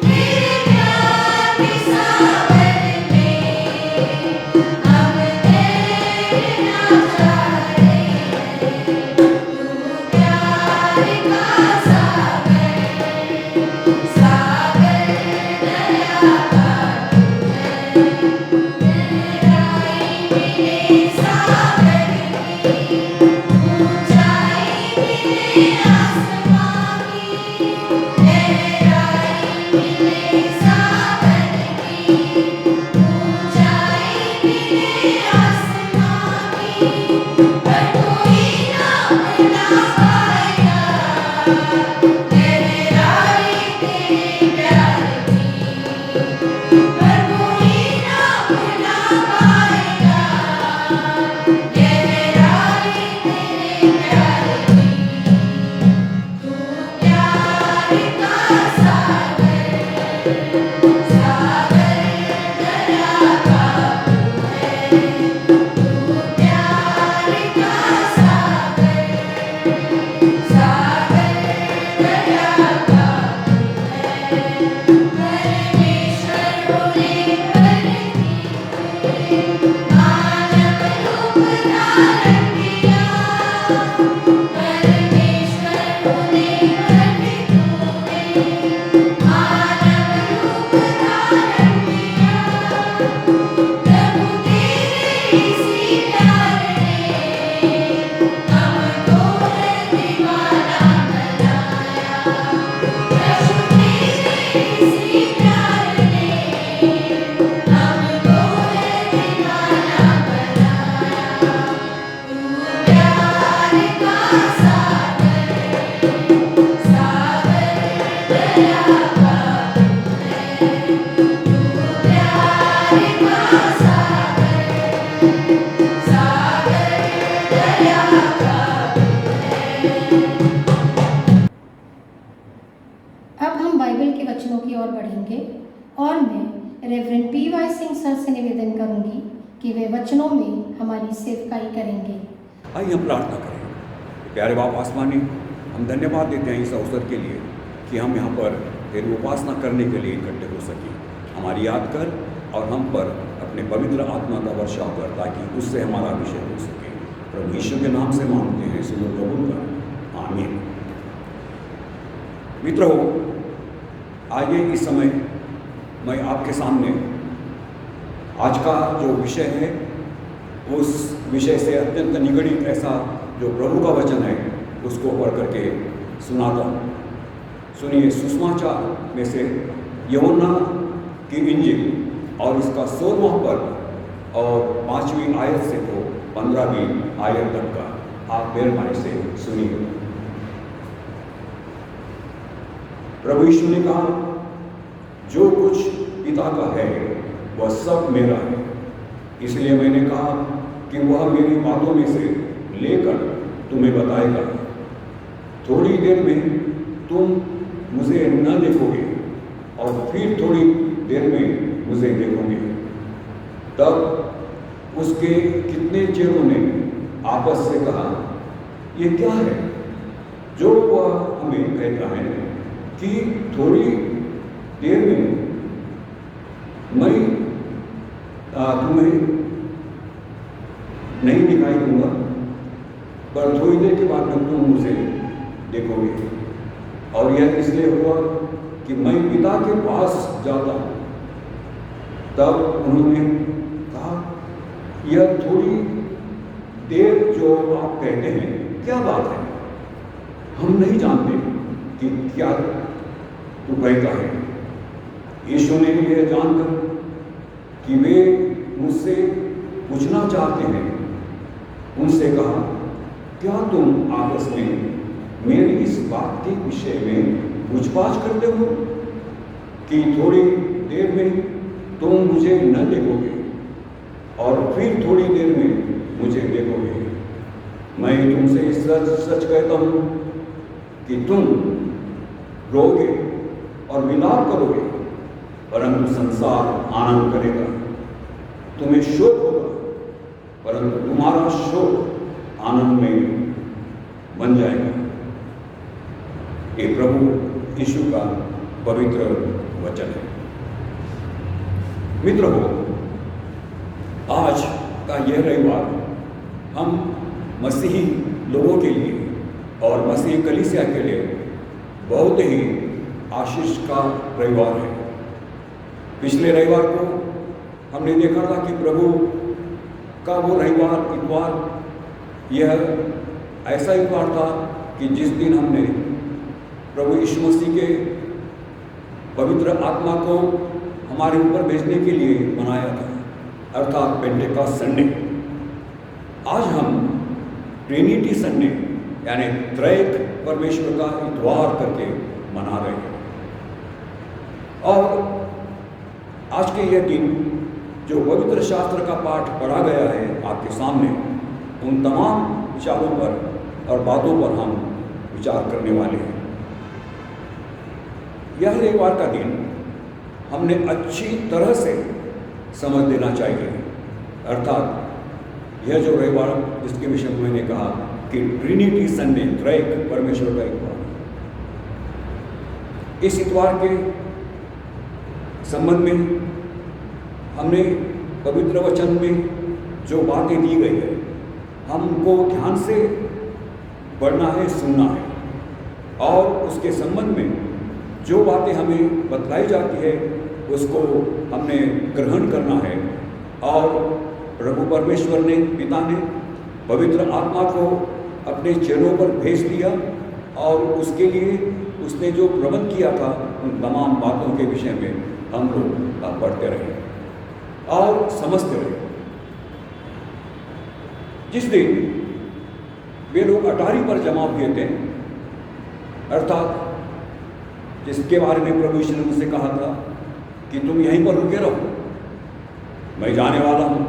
तेरे और मैं रेवरेंड PY सिंह सर से निवेदन करूंगी कि वे वचनों में हमारी सेवकाई करेंगे। आइए हम प्रार्थना करें। प्यारे बाप आसमानी, हम धन्यवाद देते हैं इस अवसर के लिए कि हम यहाँ पर तेरी उपासना करने के लिए इकट्ठे हो सकें। हमारी याद कर और हम पर अपने पवित्र आत्मा का वर्षाव कर, ताकि उससे हमारा अभिषेक हो सके। प्रभु यीशु के नाम से मांगते हैं, सुनो कबूल कर, आमीन। मित्र हो, आइए इस समय मैं आपके सामने आज का जो विषय है उस विषय से अत्यंत निगड़ित ऐसा जो प्रभु का वचन है उसको पढ़ करके सुनाता हूँ। सुनिए, सुसमाचार में से यूहन्ना की इंजील और इसका 16वां पद और 5वीं आयत से तो 15वीं आयत तक का आप मेहरबानी से सुनिए। प्रभु यीशु ने कहा, जो कुछ पिता का है वह सब मेरा है, इसलिए मैंने कहा कि वह मेरी बातों में से लेकर तुम्हें बताएगा। थोड़ी देर में तुम मुझे न देखोगे और फिर थोड़ी देर में मुझे देखोगे। तब उसके कितने चेलों ने आपस से कहा, ये क्या है जो वह हमें कहता है कि थोड़ी देर में मैं तुम्हें नहीं दिखाई दूंगा, पर थोड़ी देर के बाद में तुम मुझे देखोगे। और यह इसलिए हुआ कि मैं पिता के पास जाता हूँ। तब उन्होंने कहा, यह थोड़ी देर जो आप कहते हैं क्या बात है? हम नहीं जानते कि क्या तू कहता है। यीशु ने यह जानकर कि वे मुझसे पूछना चाहते हैं, उनसे कहा, क्या तुम आपस में मेरी इस बात के विषय में पूछताछ करते हो कि थोड़ी देर में तुम मुझे न देखोगे और फिर थोड़ी देर में मुझे देखोगे? मैं तुमसे सच सच कहता हूँ कि तुम रोगे और विलाप करोगे, परंतु संसार आनंद करेगा। तुम्हें शोक होगा, परंतु तुम्हारा शोक आनंद में बन जाएगा। ये प्रभु यीशु का पवित्र वचन है। मित्र हो, आज का यह रविवार हम मसीही लोगों के लिए और मसीही कलीसिया के लिए बहुत ही आशीष का रविवार है। पिछले रविवार को हमने देखा था कि प्रभु का वो रविवार, इतवार, यह ऐसा इतवार था कि जिस दिन हमने प्रभु यीशु मसीह के पवित्र आत्मा को हमारे ऊपर भेजने के लिए मनाया था, अर्थात पेंटेकॉस्ट संडे। आज हम ट्रिनिटी संडे यानी त्रैक परमेश्वर का इतवार करके मना रहे हैं। और आज के यह दिन जो पवित्र शास्त्र का पाठ पढ़ा गया है आपके सामने, उन तमाम विचारों पर और बातों पर हम विचार करने वाले हैं। यह रविवार का दिन हमने अच्छी तरह से समझ लेना चाहिए, अर्थात यह जो रविवार जिसके विषय में मैंने कहा कि ट्रिनिटी संडे, त्रैक परमेश्वर का इतवार, इस इतवार के संबंध में हमने पवित्र वचन में जो बातें दी गई है हमको ध्यान से पढ़ना है, सुनना है और उसके संबंध में जो बातें हमें बतलाई जाती है उसको हमने ग्रहण करना है। और प्रभु परमेश्वर ने, पिता ने पवित्र आत्मा को अपने चेलों पर भेज दिया और उसके लिए उसने जो प्रबंध किया था उन तमाम बातों के विषय में हम लोग पढ़ते रहे और समझते रहे। जिस दिन वे लोग अटारी पर जमा हुए थे, अर्थात जिसके बारे में प्रभु यीशु ने मुझसे कहा था कि तुम यहीं पर रुके रहो, मैं जाने वाला हूँ,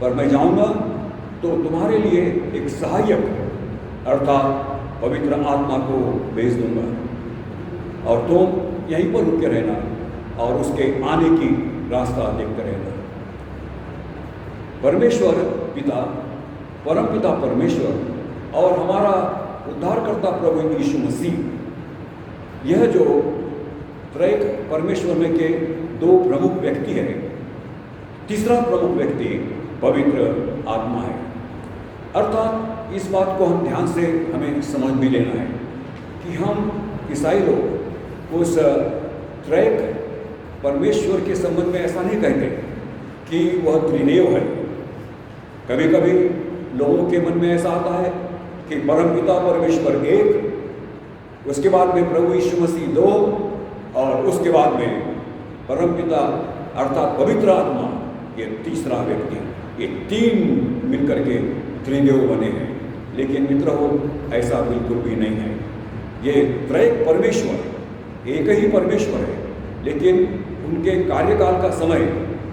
पर मैं जाऊँगा तो तुम्हारे लिए एक सहायक अर्थात पवित्र आत्मा को भेज दूंगा और तुम यहीं पर रुके रहना और उसके आने की रास्ता देखते रहना। परमेश्वर पिता, परम पिता परमेश्वर और हमारा उद्धारकर्ता प्रभु यीशु मसीह, यह जो त्रैक परमेश्वर में के दो प्रमुख व्यक्ति हैं, तीसरा प्रमुख व्यक्ति पवित्र आत्मा है। अर्थात इस बात को हम ध्यान से हमें समझ भी लेना है कि हम ईसाई लोग उस त्रैक परमेश्वर के संबंध में ऐसा नहीं कहते कि वह त्रिदेव है। कभी कभी लोगों के मन में ऐसा आता है कि परमपिता परमेश्वर एक, उसके बाद में प्रभु यीशु मसीह दो, और उसके बाद में परमपिता अर्थात पवित्र आत्मा ये तीसरा व्यक्ति, ये तीन मिलकर के त्रिदेव बने हैं। लेकिन मित्र हो, ऐसा बिल्कुल भी नहीं है। ये त्रैक परमेश्वर एक ही परमेश्वर है, लेकिन उनके कार्यकाल का समय,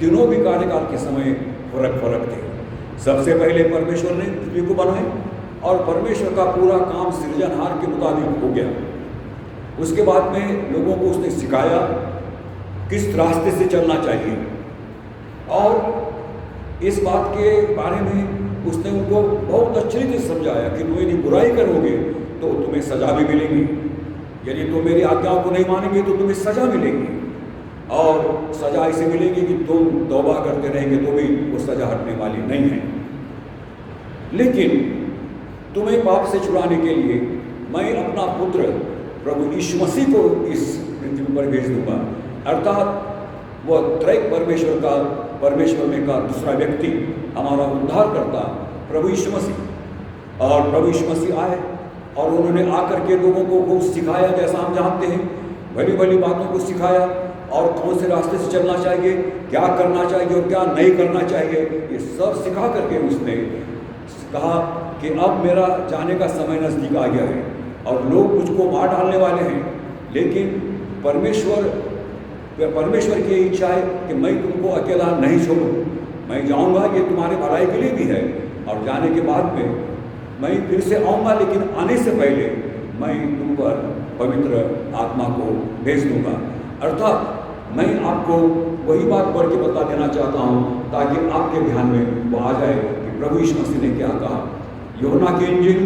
तीनों भी कार्यकाल के समय फर्क थे। सबसे पहले परमेश्वर ने पृथ्वी को बनाया और परमेश्वर का पूरा काम सृजनहार के मुताबिक हो गया। उसके बाद में लोगों को उसने सिखाया किस रास्ते से चलना चाहिए, और इस बात के बारे में उसने उनको बहुत अच्छी रीति से समझाया कि तुम यदि बुराई करोगे तो तुम्हें सजा भी मिलेगी, यदि तुम मेरी आज्ञाओं को नहीं मानेंगे तो तुम्हें सजा मिलेगी, और सजा ऐसे मिलेगी कि तुम तौबा करते रहेंगे तो भी वो सजा हटने वाली नहीं है। लेकिन तुम्हें पाप से छुड़ाने के लिए मैं अपना पुत्र प्रभु यीशु मसीह को इस पृथ्वी पर भेज दूंगा। अर्थात वह त्रैक परमेश्वर में का दूसरा व्यक्ति, हमारा उद्धारकर्ता प्रभु यीशु मसीह। और प्रभु यीशु मसीह आए और उन्होंने आकर के लोगों को खूब सिखाया, जैसा हम जानते हैं, भली भली बातों को सिखाया, और कौन से रास्ते से चलना चाहिए, क्या करना चाहिए और क्या नहीं करना चाहिए, ये सब सिखा करके उसने कहा कि अब मेरा जाने का समय नज़दीक आ गया है और लोग मुझको मार डालने वाले हैं, लेकिन परमेश्वर की इच्छा है कि मैं तुमको अकेला नहीं छोड़ूं, मैं जाऊंगा, ये तुम्हारे भलाई के लिए भी है, और जाने के बाद में मैं फिर से आऊँगा, लेकिन आने से पहले मैं तुम पर पवित्र आत्मा को भेज दूंगा। अर्थात मैं आपको वही बात पढ़ के बता देना चाहता हूँ ताकि आपके ध्यान में वो आ जाए कि प्रभु यीशु मसीह ने क्या कहा। यूहन्ना की इंजील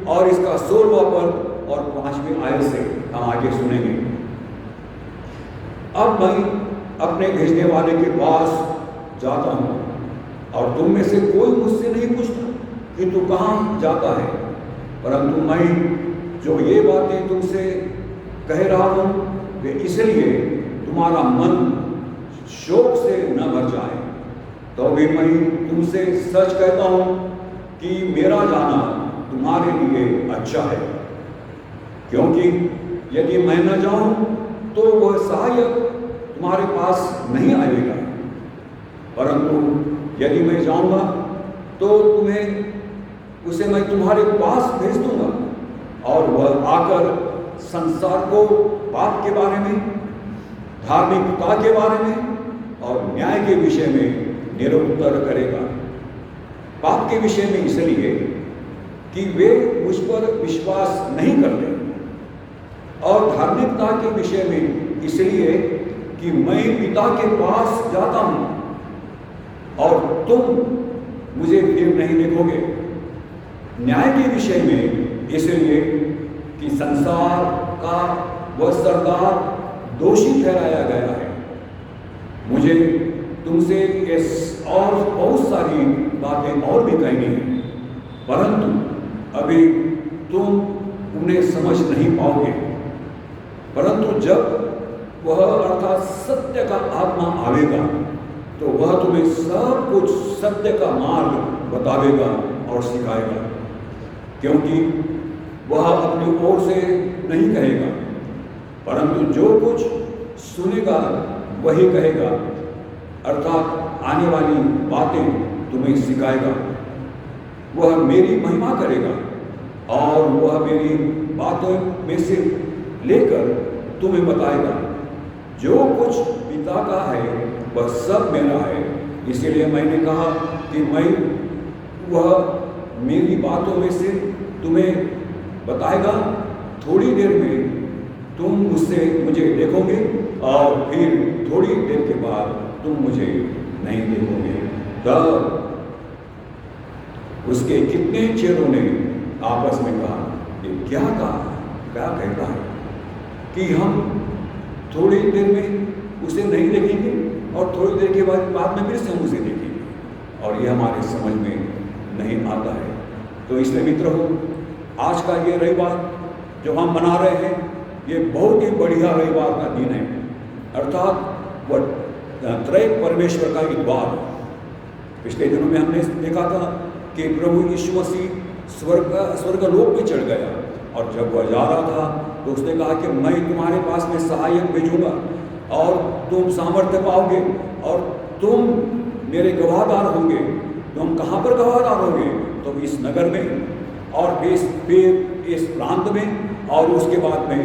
और इसका 16वां पद और 5वीं आयत से हम आगे सुनेंगे। अब मैं अपने भेजने वाले के पास जाता हूँ, और तुम में से कोई मुझसे नहीं पूछता कि तू कहाँ जाता है, परंतु मैं जो ये बातें तुमसे कह रहा हूँ वे इसलिए तुम्हारा मन शोक से न भर जाए। तो भी मैं तुमसे सच कहता हूँ कि मेरा जाना तुम्हारे लिए अच्छा है, क्योंकि यदि मैं न जाऊं तो वह सहायक तुम्हारे पास नहीं आएगा, परंतु यदि मैं जाऊंगा तो उसे मैं तुम्हारे पास भेज दूंगा, और वह आकर संसार को पाप के बारे में, धार्मिकता के बारे में और न्याय के विषय में निरुत्तर करेगा। पाप के विषय में इसलिए कि वे मुझ पर विश्वास नहीं करते, और धार्मिकता के विषय में इसलिए कि मैं पिता के पास जाता हूं और तुम मुझे फिर नहीं देखोगे। न्याय के विषय में इसलिए कि संसार का वह सरदार दोषी ठहराया गया है। मुझे तुमसे और बहुत सारी बातें और भी कहनी है, परंतु अभी तुम उन्हें समझ नहीं पाओगे। परंतु जब वह अर्थात सत्य का आत्मा आवेगा तो वह तुम्हें सब कुछ सत्य का मार्ग बतावेगा और सिखाएगा, क्योंकि वह अपनी ओर से नहीं कहेगा, परंतु जो कुछ सुनेगा वही कहेगा, अर्थात आने वाली बातें तुम्हें सिखाएगा। वह मेरी महिमा करेगा और वह मेरी बातों में से लेकर तुम्हें बताएगा। जो कुछ पिता का है वह सब मेरा है, इसीलिए मैंने कहा कि वह मेरी बातों में से तुम्हें बताएगा। थोड़ी देर में तुम मुझसे मुझे देखोगे और फिर थोड़ी देर के बाद तुम मुझे नहीं देखोगे। तब उसके कितने चेलों ने आपस में कहा, ये क्या कहता है कि हम थोड़ी देर में उसे नहीं देखेंगे और थोड़ी देर के बाद में फिर से हम उसे देखेंगे, और ये हमारे समझ में नहीं आता है। तो इसलिए मित्र हो, आज का ये रविवार जो हम मना रहे हैं, ये बहुत ही बढ़िया रविवार का दिन है, अर्थात वह त्रय परमेश्वर का इतवार। पिछले दिनों में हमने देखा था कि प्रभु यीशु मसीह स्वर्गलोक में चढ़ गया, और जब वह जा रहा था तो उसने कहा कि मैं तुम्हारे पास में सहायक भेजूंगा और तुम सामर्थ्य पाओगे और तुम मेरे गवाहदार होंगे। तुम कहाँ पर गवाहदार होंगे? तो इस नगर में और फिर इस प्रांत में और उसके बाद में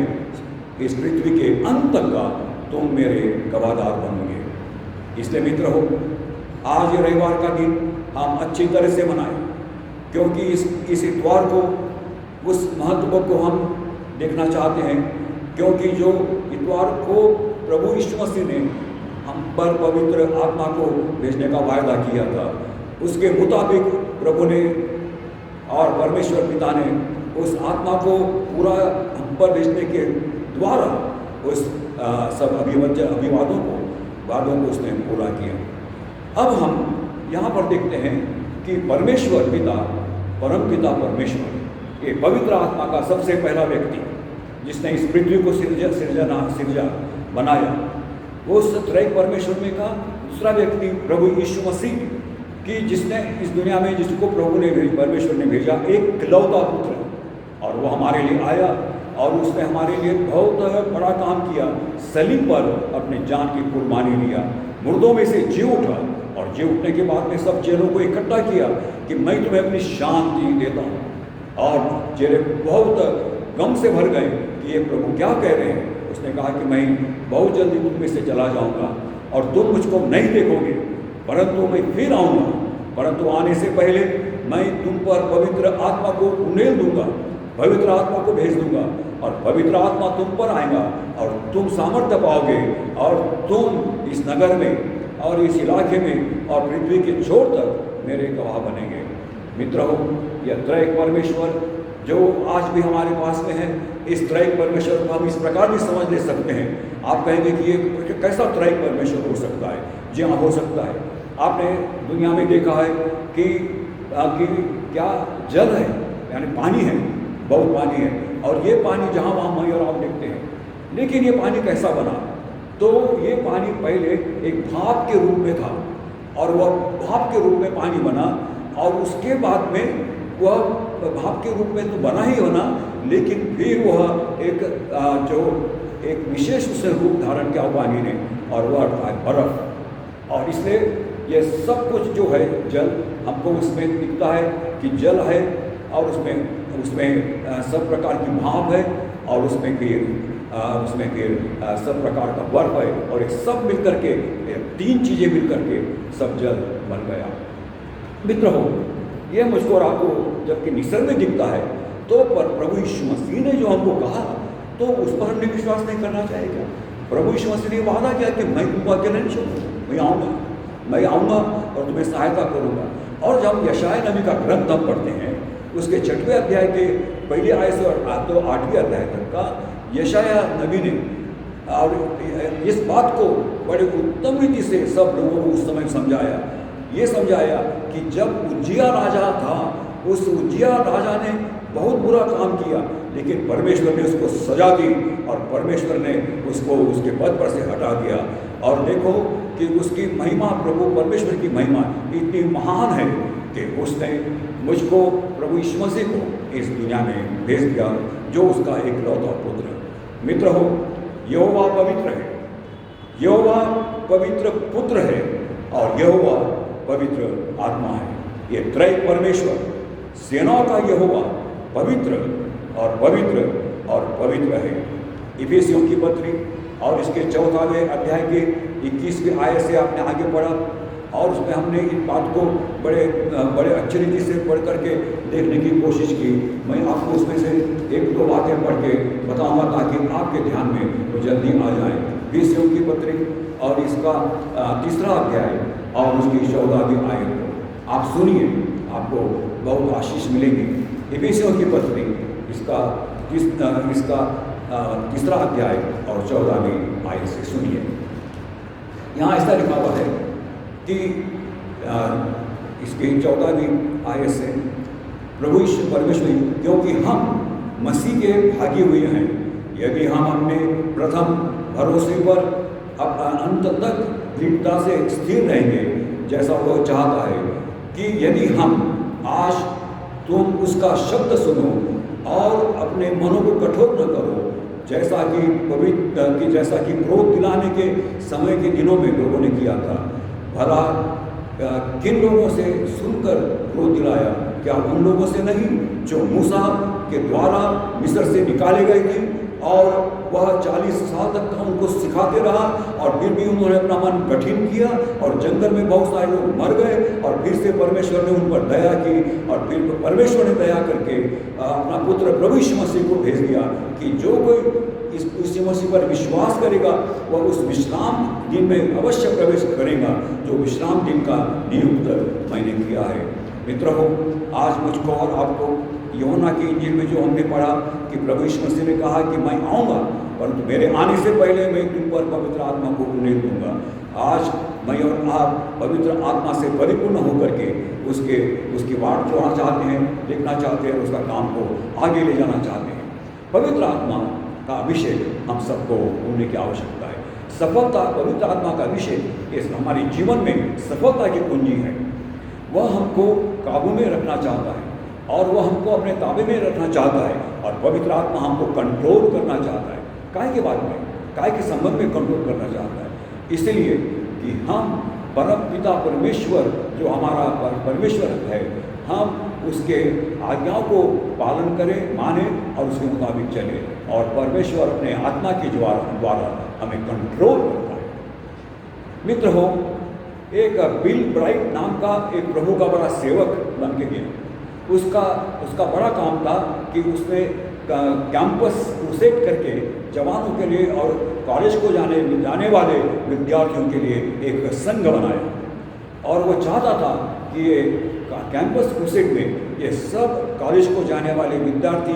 इस पृथ्वी के अंत तक का तुम मेरे गवाहदार बनोगे। इसलिए मित्र हो, आज रविवार का दिन हम अच्छी तरह से मनाएं, क्योंकि इस इतवार को, उस महत्व को हम देखना चाहते हैं, क्योंकि जो इतवार को प्रभु यीशु मसीह ने हम पर पवित्र आत्मा को भेजने का वायदा किया था, उसके मुताबिक प्रभु ने और परमेश्वर पिता ने उस आत्मा को पूरा हम पर भेजने के द्वारा उस सब अभिवादों को उसने पूरा किया। अब हम यहाँ पर देखते हैं कि परमेश्वर पिता, परम पिता परमेश्वर, ये पवित्र आत्मा का सबसे पहला व्यक्ति जिसने इस पृथ्वी को सिरजा बनाया, वो उस त्रय परमेश्वर में का दूसरा व्यक्ति प्रभु यीशु मसीह, कि जिसने इस दुनिया में, जिसको प्रभु ने परमेश्वर ने भेजा, एक इकलौता पुत्र, और वो हमारे लिए आया और उसने हमारे लिए बहुत बड़ा काम किया। सलीब पर अपने जान की कुर्बानी लिया, मुर्दों में से जी उठा, और जी उठने के बाद में सब चेलों को इकट्ठा किया कि मैं तुम्हें अपनी शांति देता हूँ। और चेले बहुत गम से भर गए कि ये प्रभु क्या कह रहे हैं। उसने कहा कि मैं बहुत जल्दी तुम में से चला जाऊँगा और तुम मुझको नहीं देखोगे, परंतु मैं फिर आऊँगा, परंतु आने से पहले मैं तुम पर पवित्र आत्मा को उंडेल दूंगा, पवित्र आत्मा को भेज दूंगा, और पवित्र आत्मा तुम पर आएगा और तुम सामर्थ्य पाओगे, और तुम इस नगर में और इस इलाके में और पृथ्वी के छोर तक मेरे गवाह बनेंगे। मित्र हो, यह त्रय परमेश्वर जो आज भी हमारे पास में है, इस त्रय परमेश्वर को हम इस प्रकार भी समझ ले सकते हैं। आप कहेंगे कि ये कैसा त्रय परमेश्वर हो सकता है? जी हाँ, हो सकता है। आपने दुनिया में देखा है कि क्या जल है, यानी पानी है, बहुत पानी है, और ये पानी जहाँ वहाँ मैं और आप देखते हैं, लेकिन ये पानी कैसा बना? तो ये पानी पहले एक भाप के रूप में था, और वह भाप के रूप में पानी बना, और उसके बाद में वह भाप के रूप में तो बना ही बना, लेकिन फिर वह एक विशेष उसे रूप धारण किया पानी ने, और वह अर्थात बर्फ। और इसलिए यह सब कुछ जो है जल, हमको उसमें दिखता है कि जल है, और उसमें सब प्रकार की भाप है, और उसमें फिर सब प्रकार का बर्फ है, और एक सब मिलकर के, तीन चीज़ें मिलकर के सब जल बन गया। मित्र हो, ये मुझको और आपको जबकि निसर्ग में दिखता है, तो पर प्रभु यीशु मसीह ने जो हमको कहा, तो उस पर हमने विश्वास नहीं करना चाहिए क्या? प्रभु यीशु मसीह ने वादा किया कि मैं तुमको अकेले नहीं छोड़ूंगा, मैं आऊँगा और तुम्हें सहायता करूँगा। और जब यशायाह नबी का ग्रंथ हम पढ़ते हैं, उसके 6वें अध्याय के पहले आय से 8वें अध्याय तक का यशायाह नबी ने और इस बात को बड़े उत्तम रीति से सब लोगों को उस समय समझाया। ये समझाया कि जब उज्जिया राजा था, उस उज्जिया राजा ने बहुत बुरा काम किया, लेकिन परमेश्वर ने उसको सजा दी, और परमेश्वर ने उसको उसके पद पर से हटा दिया। और देखो कि उसकी महिमा, प्रभु परमेश्वर की महिमा इतनी महान है कि उसने मुझको, प्रभु यीशु मसीह को इस दुनिया में भेज दिया, जो उसका एकलौता पुत्र। मित्र हो, यहोवा पवित्र है, यहोवा पवित्र पुत्र है, और यहोवा पवित्र आत्मा है। ये त्रय परमेश्वर, सेनाओं का यहोवा पवित्र और पवित्र और पवित्र है। इफिसियों की पत्री और इसके 4वें अध्याय के 21वें आयत से आपने आगे पढ़ा, और उसमें हमने इन बात को बड़े अच्छी रीति से पढ़ करके देखने की कोशिश की। मैं आपको उसमें से एक दो बातें पढ़ के बताऊंगा ताकि आपके ध्यान में वो जल्दी आ जाए। इफिसियों की पत्री और इसका तीसरा अध्याय और उसकी 14वीं आयत आप सुनिए, आपको बहुत आशीष मिलेगी। इफिसियों की पत्री इसका तीसरा अध्याय और 14वीं आयत से सुनिए। यहाँ ऐसा लिखा हुआ है कि इसके 14वीं आयत से प्रभु यीशु परमेश्वर, क्योंकि हम मसीह के भागी हुए हैं, यदि हम अपने प्रथम भरोसे पर अंत तक दृढ़ता से स्थिर रहेंगे, जैसा वह चाहता है कि यदि हम आज तुम उसका शब्द सुनो और अपने मनों को कठोर न करो, जैसा कि क्रोध दिलाने के समय के दिनों में लोगों ने किया था। भला किन लोगों से सुनकर क्रोध दिलाया? क्या उन लोगों से नहीं जो मूसा के द्वारा मिस्र से निकाले गए थे और वह 40 साल तक उनको सिखाते रहा और फिर भी उन्होंने अपना मन कठिन किया और जंगल में बहुत सारे लोग मर गए और फिर से परमेश्वर ने उन पर दया की और फिर परमेश्वर ने दया करके अपना पुत्र प्रभु यीशु मसीह को भेज दिया कि जो कोई इस यीशु मसीह पर विश्वास करेगा वह उस विश्राम दिन में अवश्य प्रवेश करेगा जो विश्राम दिन का नियुक्त मैंने किया है। मित्रों, आज मुझको और आपको यूहन्ना की इंजील में जो हमने पढ़ा कि प्रभु यीशु मसीह ने कहा कि मैं आऊँगा परंतु मेरे आने से पहले मैं तुम पर पवित्र आत्मा को उन्हें दूंगा। आज मैं और आप पवित्र आत्मा से परिपूर्ण होकर के उसकी वाट जोड़ना चाहते हैं, लिखना चाहते हैं, उसका काम को आगे ले जाना चाहते हैं। पवित्र आत्मा का अभिषेक हम सबको होने की आवश्यकता है। सफलता, पवित्र आत्मा का अभिषेक इस हमारे जीवन में सफलता की कुंजी है। वह हमको काबू में रखना चाहता है और वह हमको अपने ताबे में रखना चाहता है और पवित्र आत्मा हमको कंट्रोल करना चाहता है। काय के बात में, काय के संबंध में कंट्रोल करना चाहता है? इसलिए कि हम परम पिता परमेश्वर जो हमारा परमेश्वर है, हम उसके आज्ञाओं को पालन करें, माने और उसके मुताबिक चले और परमेश्वर अपने आत्मा के द्वारा हमें कंट्रोल करता है। मित्र हो, एक बिल ब्राइट नाम का एक प्रभु का बड़ा सेवक बन के गया। उसका बड़ा काम था कि उसने कैंपस क्रूसेड करके जवानों के लिए और कॉलेज को जाने वाले विद्यार्थियों के लिए एक संघ बनाया और वो चाहता था कि ये कैंपस क्रूसेड में ये सब कॉलेज को जाने वाले विद्यार्थी,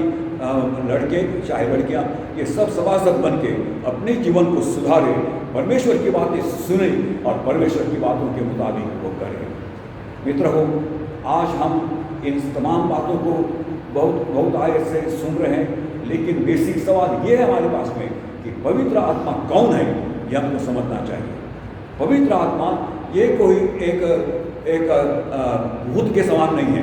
लड़के चाहे लड़कियां, ये सब सभासद बन के अपने जीवन को सुधारे, परमेश्वर की बातें सुने और परमेश्वर की बातों के मुताबिक वो करें। मित्र हो, आज हम इन तमाम बातों को बहुत आगे से सुन रहे हैं, लेकिन बेसिक सवाल ये है हमारे पास में कि पवित्र आत्मा कौन है, यह हमको समझना चाहिए। पवित्र आत्मा ये कोई एक भूत के समान नहीं है।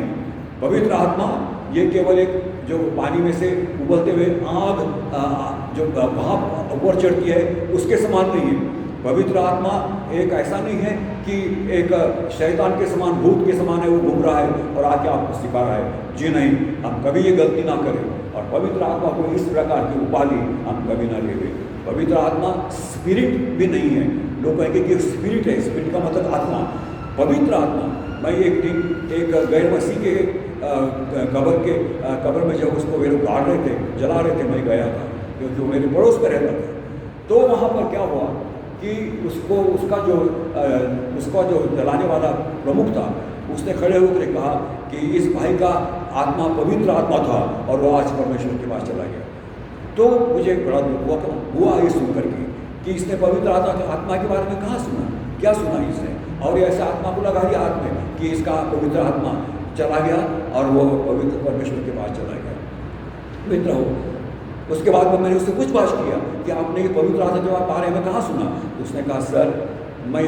पवित्र आत्मा ये केवल एक जो पानी में से उबलते हुए आग जो भाप ऊपर चढ़ती है उसके समान नहीं है। पवित्र आत्मा एक ऐसा नहीं है कि एक शैतान के समान, भूत के समान है, वो घूम रहा है और आके आपको सिखा रहा है। जी नहीं, हम कभी ये गलती ना करें और पवित्र आत्मा को इस प्रकार की उपाधि हम कभी ना लेवे। पवित्र आत्मा स्पिरिट भी नहीं है। लोग कहेंगे कि स्पिरिट है, स्पिरिट का मतलब आत्मा। पवित्र आत्मा, मैं एक दिन एक गैर मसीह के कब्र में जब उसको वे लोग गाड़ रहे थे, जला रहे थे, मैं गया था क्योंकि वो मेरे पड़ोस में रहता था। तो वहाँ पर क्या हुआ कि उसका जो जलाने वाला प्रमुख था, उसने खड़े होकर कहा कि इस भाई का आत्मा पवित्र आत्मा था और वो आज परमेश्वर के पास चला गया। तो मुझे बड़ा दुख हुआ ये सुन करके कि इसने पवित्र आत्मा के बारे में कहाँ सुना, क्या सुना इसने, और ऐसे आत्मा को लगा दिया हाथ में कि इसका पवित्र आत्मा चला गया और वो पवित्र परमेश्वर के पास चला गया। मित्र हो, उसके बाद में मैंने उससे पूछताछ किया कि आपने ये पवित्र आत्मा के बारे में कहाँ सुना। उसने कहा, सर मैं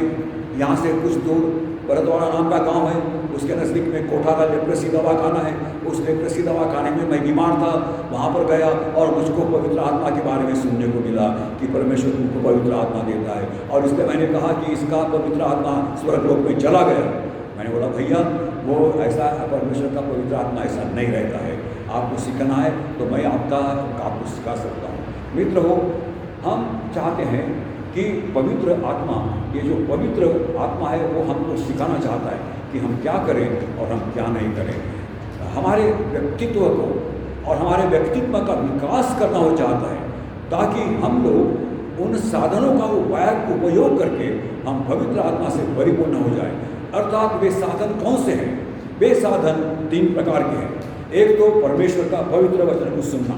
यहाँ से कुछ दूर भरतवाड़ा नाम का गांव है, उसके नज़दीक में कोठारा लेप्रेसी दवाखाना है। उस लेप्रेसी दवाखाने में मैं बीमार था, वहाँ पर गया और मुझको पवित्र आत्मा के बारे में सुनने को मिला कि परमेश्वर तुमको पवित्र आत्मा देता है। और इसलिए मैंने कहा कि इसका पवित्र आत्मा स्वर्गलोक में चला गया। मैंने बोला, भैया वो ऐसा परमेश्वर का पवित्र आत्मा ऐसा नहीं रहता है, आपको सीखना है तो मैं आपको सिखा सकता हूँ। मित्र हो, हम चाहते हैं कि पवित्र आत्मा, ये जो पवित्र आत्मा है वो हमको सिखाना चाहता है कि हम क्या करें और हम क्या नहीं करें। हमारे व्यक्तित्व को और हमारे व्यक्तित्व का विकास करना वो चाहता है, ताकि हम लोग उन साधनों का उपयोग करके हम पवित्र आत्मा से परिपूर्ण हो जाए। अर्थात वे साधन कौन से हैं? वे साधन 3 प्रकार के हैं। एक तो परमेश्वर का पवित्र वचन को सुनना,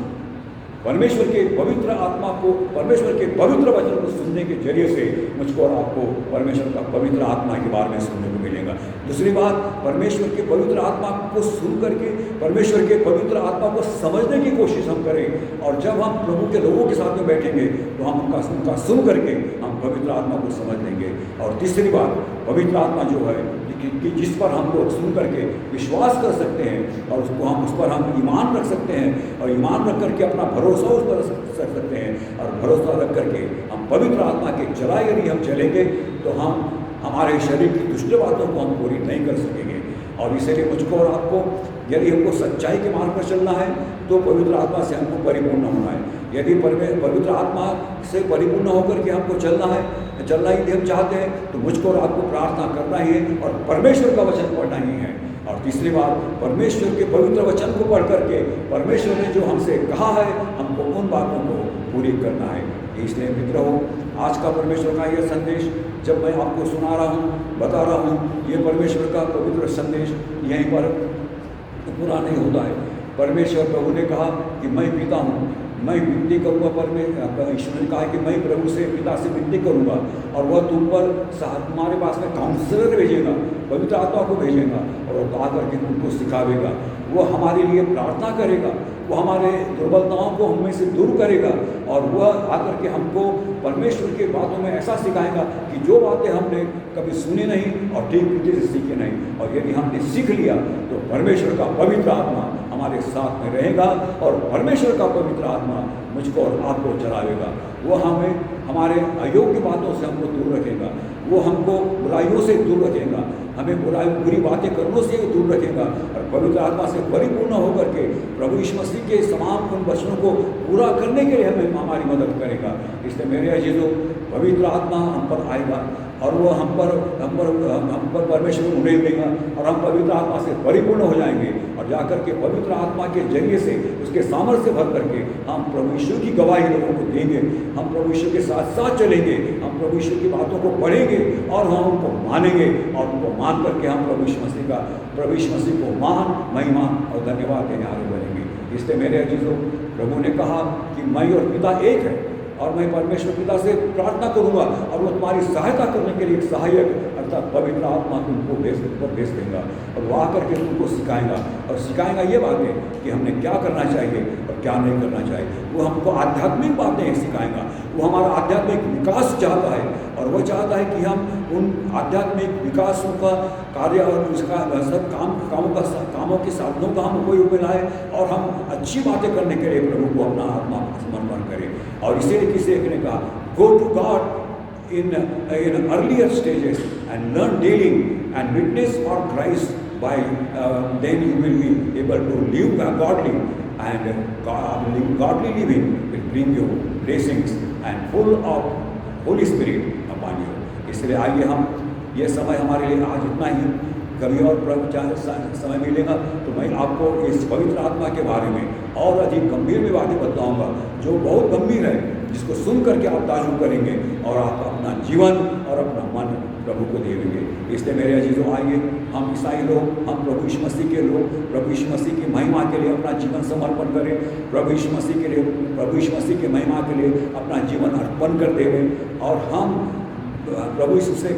परमेश्वर के पवित्र आत्मा को, परमेश्वर के पवित्र वचन को सुनने के जरिए से मुझको और आपको परमेश्वर का पवित्र आत्मा के बारे में सुनने को मिलेगा। दूसरी बात, परमेश्वर के पवित्र आत्मा को सुन करके परमेश्वर के पवित्र आत्मा को समझने की कोशिश हम करें, और जब हम प्रभु के लोगों के साथ में बैठेंगे तो हम उनका सुन करके हम पवित्र आत्मा को समझ लेंगे। और तीसरी बात, पवित्र आत्मा जो है कि जिस पर हम लोग सुन करके विश्वास कर सकते हैं और उस पर हम ईमान रख सकते हैं, और ईमान रख करके अपना भरोसा उस पर रख सकते हैं, और भरोसा रख करके हम पवित्र आत्मा के चलाए यदि हम चलेंगे तो हम हमारे शरीर की दुष्ट बातों को हम पूरी नहीं कर सकेंगे। और इसीलिए मुझको और आपको यदि हमको सच्चाई के मार्ग पर चलना है तो पवित्र आत्मा से हमको परिपूर्ण होना है। यदि पवित्र आत्मा से परिपूर्ण होकर के हमको चलना यदि हम चाहते हैं तो मुझको और आपको प्रार्थना करना ही है और परमेश्वर का वचन पढ़ना ही है। और तीसरी बात, परमेश्वर के पवित्र वचन को पढ़ करके परमेश्वर ने जो हमसे कहा है हमको उन बातों को पूरी करना है। इसलिए मित्रों, आज का परमेश्वर का यह संदेश जब मैं आपको सुना रहा हूँ, बता रहा हूँ, ये परमेश्वर का पवित्र संदेश यहीं पर पूरा नहीं होता है। परमेश्वर प्रभु ने कहा कि मैं पिता हूँ, मैं विनती करूँगा, ईश्वर ने कहा कि मैं प्रभु से, पिता से विनती करूँगा और वह तुम पर तुम्हारे पास में काउंसलर भेजेगा, पवित्र आत्मा को भेजेगा और वह आकर के तुमको सिखावेगा। वह हमारे लिए प्रार्थना करेगा, वो हमारे दुर्बलताओं को हम में से दूर करेगा, और वह आकर के हमको परमेश्वर की बातों में ऐसा सिखाएगा कि जो बातें हमने कभी सुनी नहीं और ठीक रीति से सीखी नहीं, और यदि हमने सीख लिया तो परमेश्वर का पवित्र आत्मा हमारे साथ में रहेगा और परमेश्वर का पवित्र आत्मा मुझको और आपको चलावेगा। वो हमें हमारे अयोग्य बातों से हमको दूर रखेगा, वो हमको बुराइयों से दूर रखेगा, हमें बुरी बातें करने से दूर रखेगा, और पवित्र आत्मा से परिपूर्ण होकर के प्रभु यीशु मसीह के समान उन वचनों को पूरा करने के लिए हमें हमारी मदद करेगा। इसलिए मेरे अजीजों, पवित्र आत्मा हम पर आएगा और वो हम पर परमेश्वर को उड़ेल देगा और हम पवित्र आत्मा से परिपूर्ण हो जाएंगे, और जाकर के पवित्र आत्मा के जरिए से उसके सामर्थ्य भर करके हम प्रभु यीशु की गवाही लोगों को देंगे। हम प्रभु यीशु के साथ साथ चलेंगे, हम प्रभु यीशु की बातों को पढ़ेंगे और हम उनको मानेंगे, और उनको मान करके हम प्रभु यीशु मसीह को मान, महिमा और धन्यवाद देने आगे बढ़ेंगे। इसलिए मेरे अजीजों, प्रभु ने कहा कि मैं और पिता एक है, और मैं परमेश्वर पिता से प्रार्थना करूंगा और वो तुम्हारी सहायता करने के लिए एक सहायक अर्थात पवित्र आत्मा तुमको भेज देगा, और वो आकर के तुमको सिखाएगा ये बातें कि हमने क्या करना चाहिए और क्या नहीं करना चाहिए। वो हमको आध्यात्मिक बातें सिखाएगा, वो हमारा आध्यात्मिक विकास चाहता है, और वो चाहता है कि हम उन आध्यात्मिक विकासों का कार्य और उसका सब कामों के साधनों का हम उपयोग में लाए, और हम अच्छी बातें करने के लिए प्रभु को अपना आत्मा समर्पण करें। और इसीलिए किसी एक ने कहा, go to god in earlier stages and learn daily and witness for Christ, by then you will be able to live godly, and godly living will bring you blessings and full of Holy Spirit upon you। इसलिए आइए हम, ये समय हमारे लिए आज इतना ही, कभी और समय मिलेगा तो मैं आपको इस पवित्र आत्मा के बारे में और अधिक गंभीर में बातें बताऊंगा, जो बहुत गंभीर है, जिसको सुन करके आप ताजुब करेंगे और आप अपना जीवन और अपना मन प्रभु को देंगे। इसलिए मेरे अजीजों, आइए हम ईसाई लोग, हम प्रभु यीशु मसीह के लोग, प्रभु यीशु मसीह की महिमा के लिए अपना जीवन समर्पण करें, प्रभु यीशु मसीह के लिए, प्रभु यीशु मसीह की महिमा के लिए अपना जीवन अर्पण कर दें, और हम प्रभु यीशु से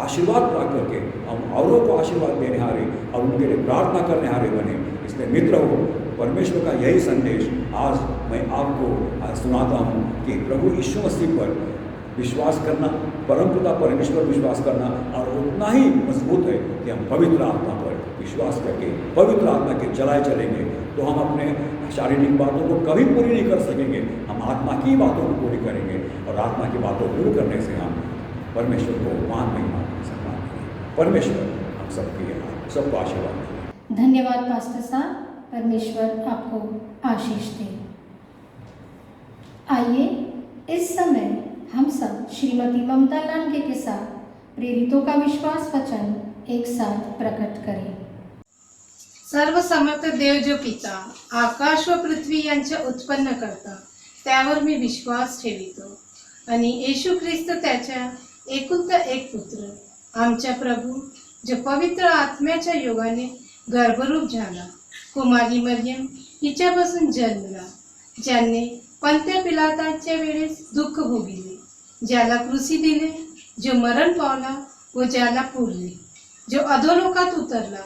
आशीर्वाद प्राप्त करके हम औरों को आशीर्वाद देने हारे और उनके लिए प्रार्थना करने हारे बने। इसलिए मित्रों, परमेश्वर का यही संदेश आज मैं आपको सुनाता हूँ कि प्रभु यीशु मसीह पर विश्वास करना, परमपिता परमेश्वर विश्वास करना, और उतना ही मजबूत है कि हम पवित्र आत्मा पर विश्वास करके पवित्र आत्मा के चलाए चलेंगे तो हम अपने शारीरिक बातों को कभी पूरी नहीं कर सकेंगे, हम आत्मा की बातों को पूरी करेंगे, और आत्मा की बातों को पूरी करने से हम परमेश्वर को मान महिमा सम्मान देंगे। परमेश्वर हम सबको आशीर्वाद दें। धन्यवाद पास्टर साहब, परमेश्वर आपको आशीष दे। आइए इस समय हम सब श्रीमती ममता लांडगे के साथ प्रेरितों का विश्वास वचन एक साथ प्रकट करें। सर्वसमर्थ देव जो पिता आकाश व पृथ्वी यांचे उत्पन्न करता त्यावर मी विश्वास ठेवितो आणि येशू ख्रिस्त त्याच्या एकुलता एक पुत्र आमच्या प्रभू जो पवित्र आत्म्याच्या योगाने गर्भरूप झाला, कुमारी मरियम हिच्यापासून जन्मला, ज्याने पंत्या पिलाताच्या वेळेस दुःख भोगिले, ज्याला क्रूसी दिले, जो मरण पावला व ज्याला पुरले, जो अधोलोकात उतरला,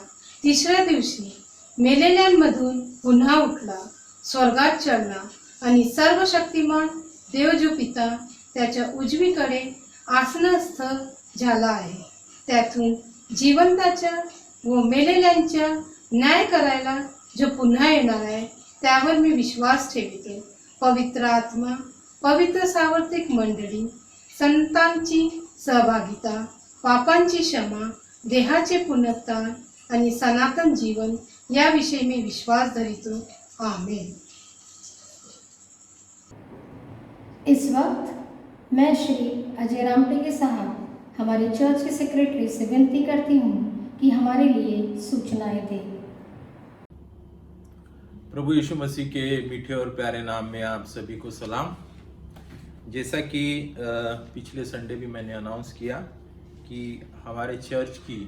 तिसऱ्या दिवशी मेलेल्यांमधून पुन्हा उठला, स्वर्गात चढला आणि सर्व शक्तिमान देव जो पिता त्याच्या उजवीकडे आसनस्थ झाला आहे, त्यातून जिवंताच्या व मेलेल्यांच्या न्याय करायला जो पुन्हा येणार आहे, त्यावर मी विश्वास ठेवितो। पवित्र आत्मा, पवित्र सार्वत्रिक मंडळी, संतांची सहभागिता, पापांची क्षमा, देहाचे पुनरुत्थान आणि सनातन जीवन याविषयी मी विश्वास धरितो। आमेन। इस वक्त मैं श्री अजय रामटेके साहब हमारे चर्च के सेक्रेटरी से विनती करती हूँ कि हमारे लिए सूचनाएं दें। प्रभु यीशु मसीह के मीठे और प्यारे नाम में आप सभी को सलाम। जैसा कि पिछले संडे भी मैंने अनाउंस किया कि हमारे चर्च की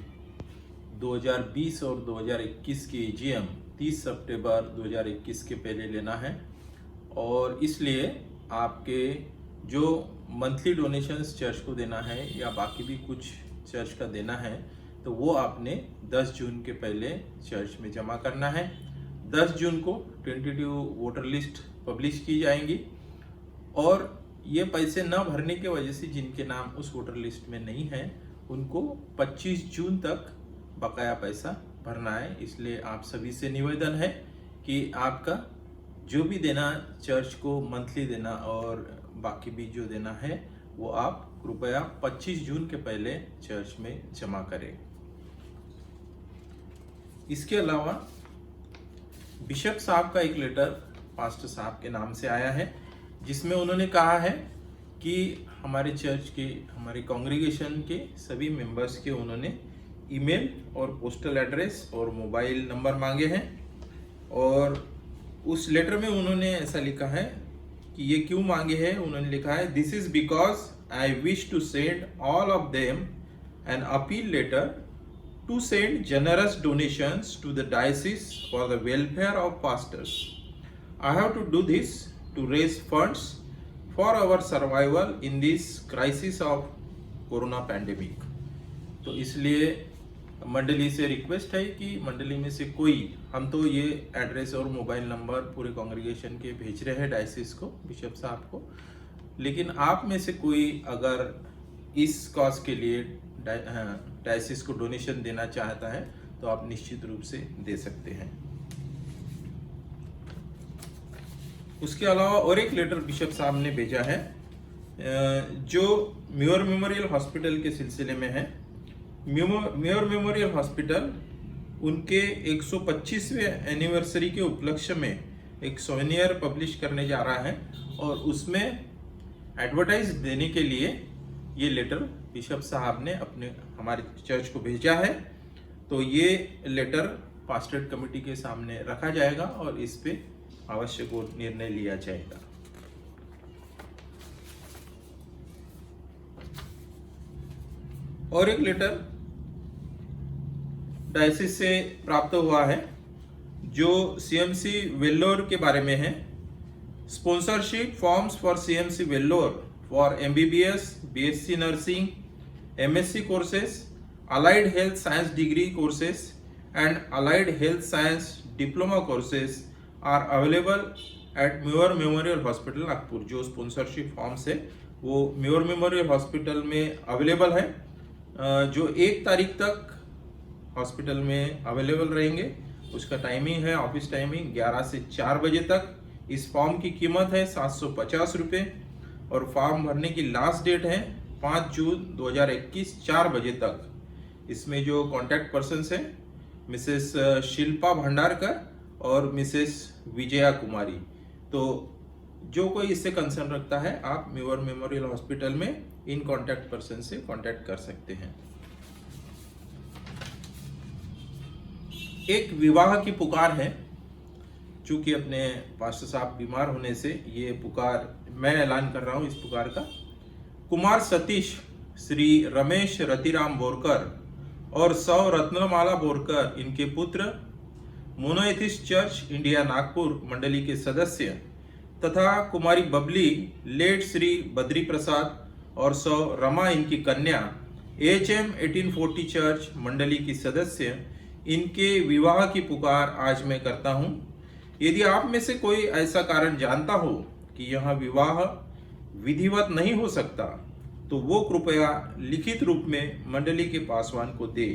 2020 और 2021 की एजीएम 30 सितंबर 2021 के पहले लेना है, और इसलिए आपके जो मंथली डोनेशंस चर्च को देना है या बाकी भी कुछ चर्च का देना है, तो वो आपने 10 जून के पहले चर्च में जमा करना है। 10 जून को टेंटेटिव वोटर लिस्ट पब्लिश की जाएंगी, और ये पैसे न भरने की वजह से जिनके नाम उस वोटर लिस्ट में नहीं है, उनको 25 जून तक बकाया पैसा भरना है। इसलिए आप सभी से निवेदन है कि आपका जो भी देना चर्च को मंथली देना और बाकी भी जो देना है, वो आप कृपया 25 जून के पहले चर्च में जमा करें। इसके अलावा बिशप साहब का एक लेटर पास्टर साहब के नाम से आया है, जिसमें उन्होंने कहा है कि हमारे चर्च के, हमारे कांग्रीगेशन के सभी मेंबर्स के उन्होंने ईमेल और पोस्टल एड्रेस और मोबाइल नंबर मांगे हैं, और उस लेटर में उन्होंने ऐसा लिखा है कि ये क्यों मांगे हैं। उन्होंने लिखा है, this is because I wish to send all of them an appeal letter to send generous donations to the diocese for the welfare of pastors. I have to do this to raise funds for our survival in this crisis of corona pandemic. तो इसलिए मंडली से request है कि मंडली में से कोई, हम तो ये एड्रेस और मोबाइल नंबर पूरे कांग्रीगेशन के भेज रहे हैं डायसिस को, बिशप साहब को, लेकिन आप में से कोई अगर इस कॉज के लिए डायसिस को डोनेशन देना चाहता है तो आप निश्चित रूप से दे सकते हैं। उसके अलावा और एक लेटर बिशप साहब ने भेजा है जो म्योर मेमोरियल हॉस्पिटल के सिलसिले में है। म्योर मेमोरियल हॉस्पिटल उनके 125वें एनिवर्सरी के उपलक्ष्य में एक सोवेनियर पब्लिश करने जा रहा है, और उसमें एडवर्टाइज देने के लिए ये लेटर बिशप साहब ने हमारे चर्च को भेजा है। तो ये लेटर पास्टरेट कमेटी के सामने रखा जाएगा और इस पे आवश्यक निर्णय लिया जाएगा। और एक लेटर डायसिस से प्राप्त हुआ है जो सीएमसी वेल्लोर के बारे में है। Sponsorship forms for CMC Vellore for MBBS, BSc Nursing, MSc courses, Allied Health Science degree courses and Allied Health Science diploma courses are available at more memorial hospital Nagpur. जो स्पॉन्सरशिप फॉर्म्स है वो म्योर मेमोरियल हॉस्पिटल में available है, जो 1 तारीख तक hospital में available रहेंगे। उसका टाइमिंग है, ऑफिस टाइमिंग 11 से 4 बजे तक। इस फॉर्म की कीमत है 750 रुपये, और फॉर्म भरने की लास्ट डेट है 5 जून 2021 4 बजे तक। इसमें जो कॉन्टैक्ट पर्सन्स हैं मिसेस शिल्पा भंडारकर और मिसेस विजया कुमारी। तो जो कोई इससे कंसर्न रखता है आप मेवर मेमोरियल हॉस्पिटल में इन कॉन्टैक्ट पर्सन से कॉन्टैक्ट कर सकते हैं। एक विवाह की पुकार है, चूंकि अपने पास्टर साहब बीमार होने से ये पुकार मैं ऐलान कर रहा हूँ। इस पुकार का कुमार सतीश श्री रमेश रतिराम बोरकर और सौ रत्नमाला बोरकर, इनके पुत्र, मोनोएथिस्ट चर्च इंडिया नागपुर मंडली के सदस्य, तथा कुमारी बबली लेट श्री बद्री प्रसाद और सौ रमा, इनकी कन्या, AHM 1840 चर्च मंडली की सदस्य, इनके विवाह की पुकार आज मैं करता हूं। यदि आप में से कोई ऐसा कारण जानता हो कि यह विवाह विधिवत नहीं हो सकता, तो वो कृपया लिखित रूप में मंडली के पासवान को दे।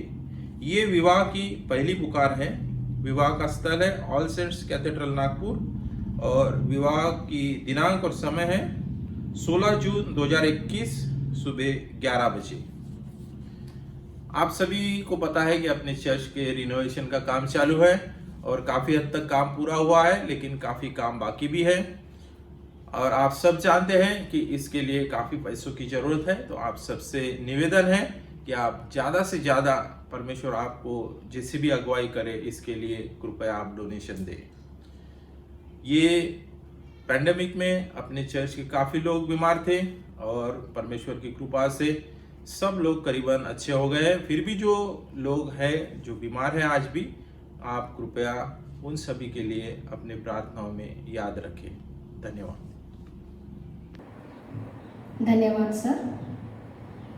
ये विवाह की पहली पुकार है। विवाह का स्थल है ऑल सेंट्स कैथेड्रल नागपुर और विवाह की दिनांक और समय है 16 जून 2021 सुबह 11 बजे। आप सभी को पता है कि अपने चर्च के रिनोवेशन का काम चालू है और काफ़ी हद तक काम पूरा हुआ है, लेकिन काफ़ी काम बाकी भी है और आप सब जानते हैं कि इसके लिए काफ़ी पैसों की ज़रूरत है। तो आप सबसे निवेदन है कि आप ज़्यादा से ज़्यादा, परमेश्वर आपको जैसे भी अगुवाई करे, इसके लिए कृपया आप डोनेशन दें। ये पैंडेमिक में अपने चर्च के काफ़ी लोग बीमार थे और परमेश्वर की कृपा से सब लोग करीबन अच्छे हो गए हैं। फिर भी जो लोग हैं जो बीमार हैं आज भी, आप कृपया उन सभी के लिए अपने प्रार्थनाओं में याद रखें। धन्यवाद। धन्यवाद सर।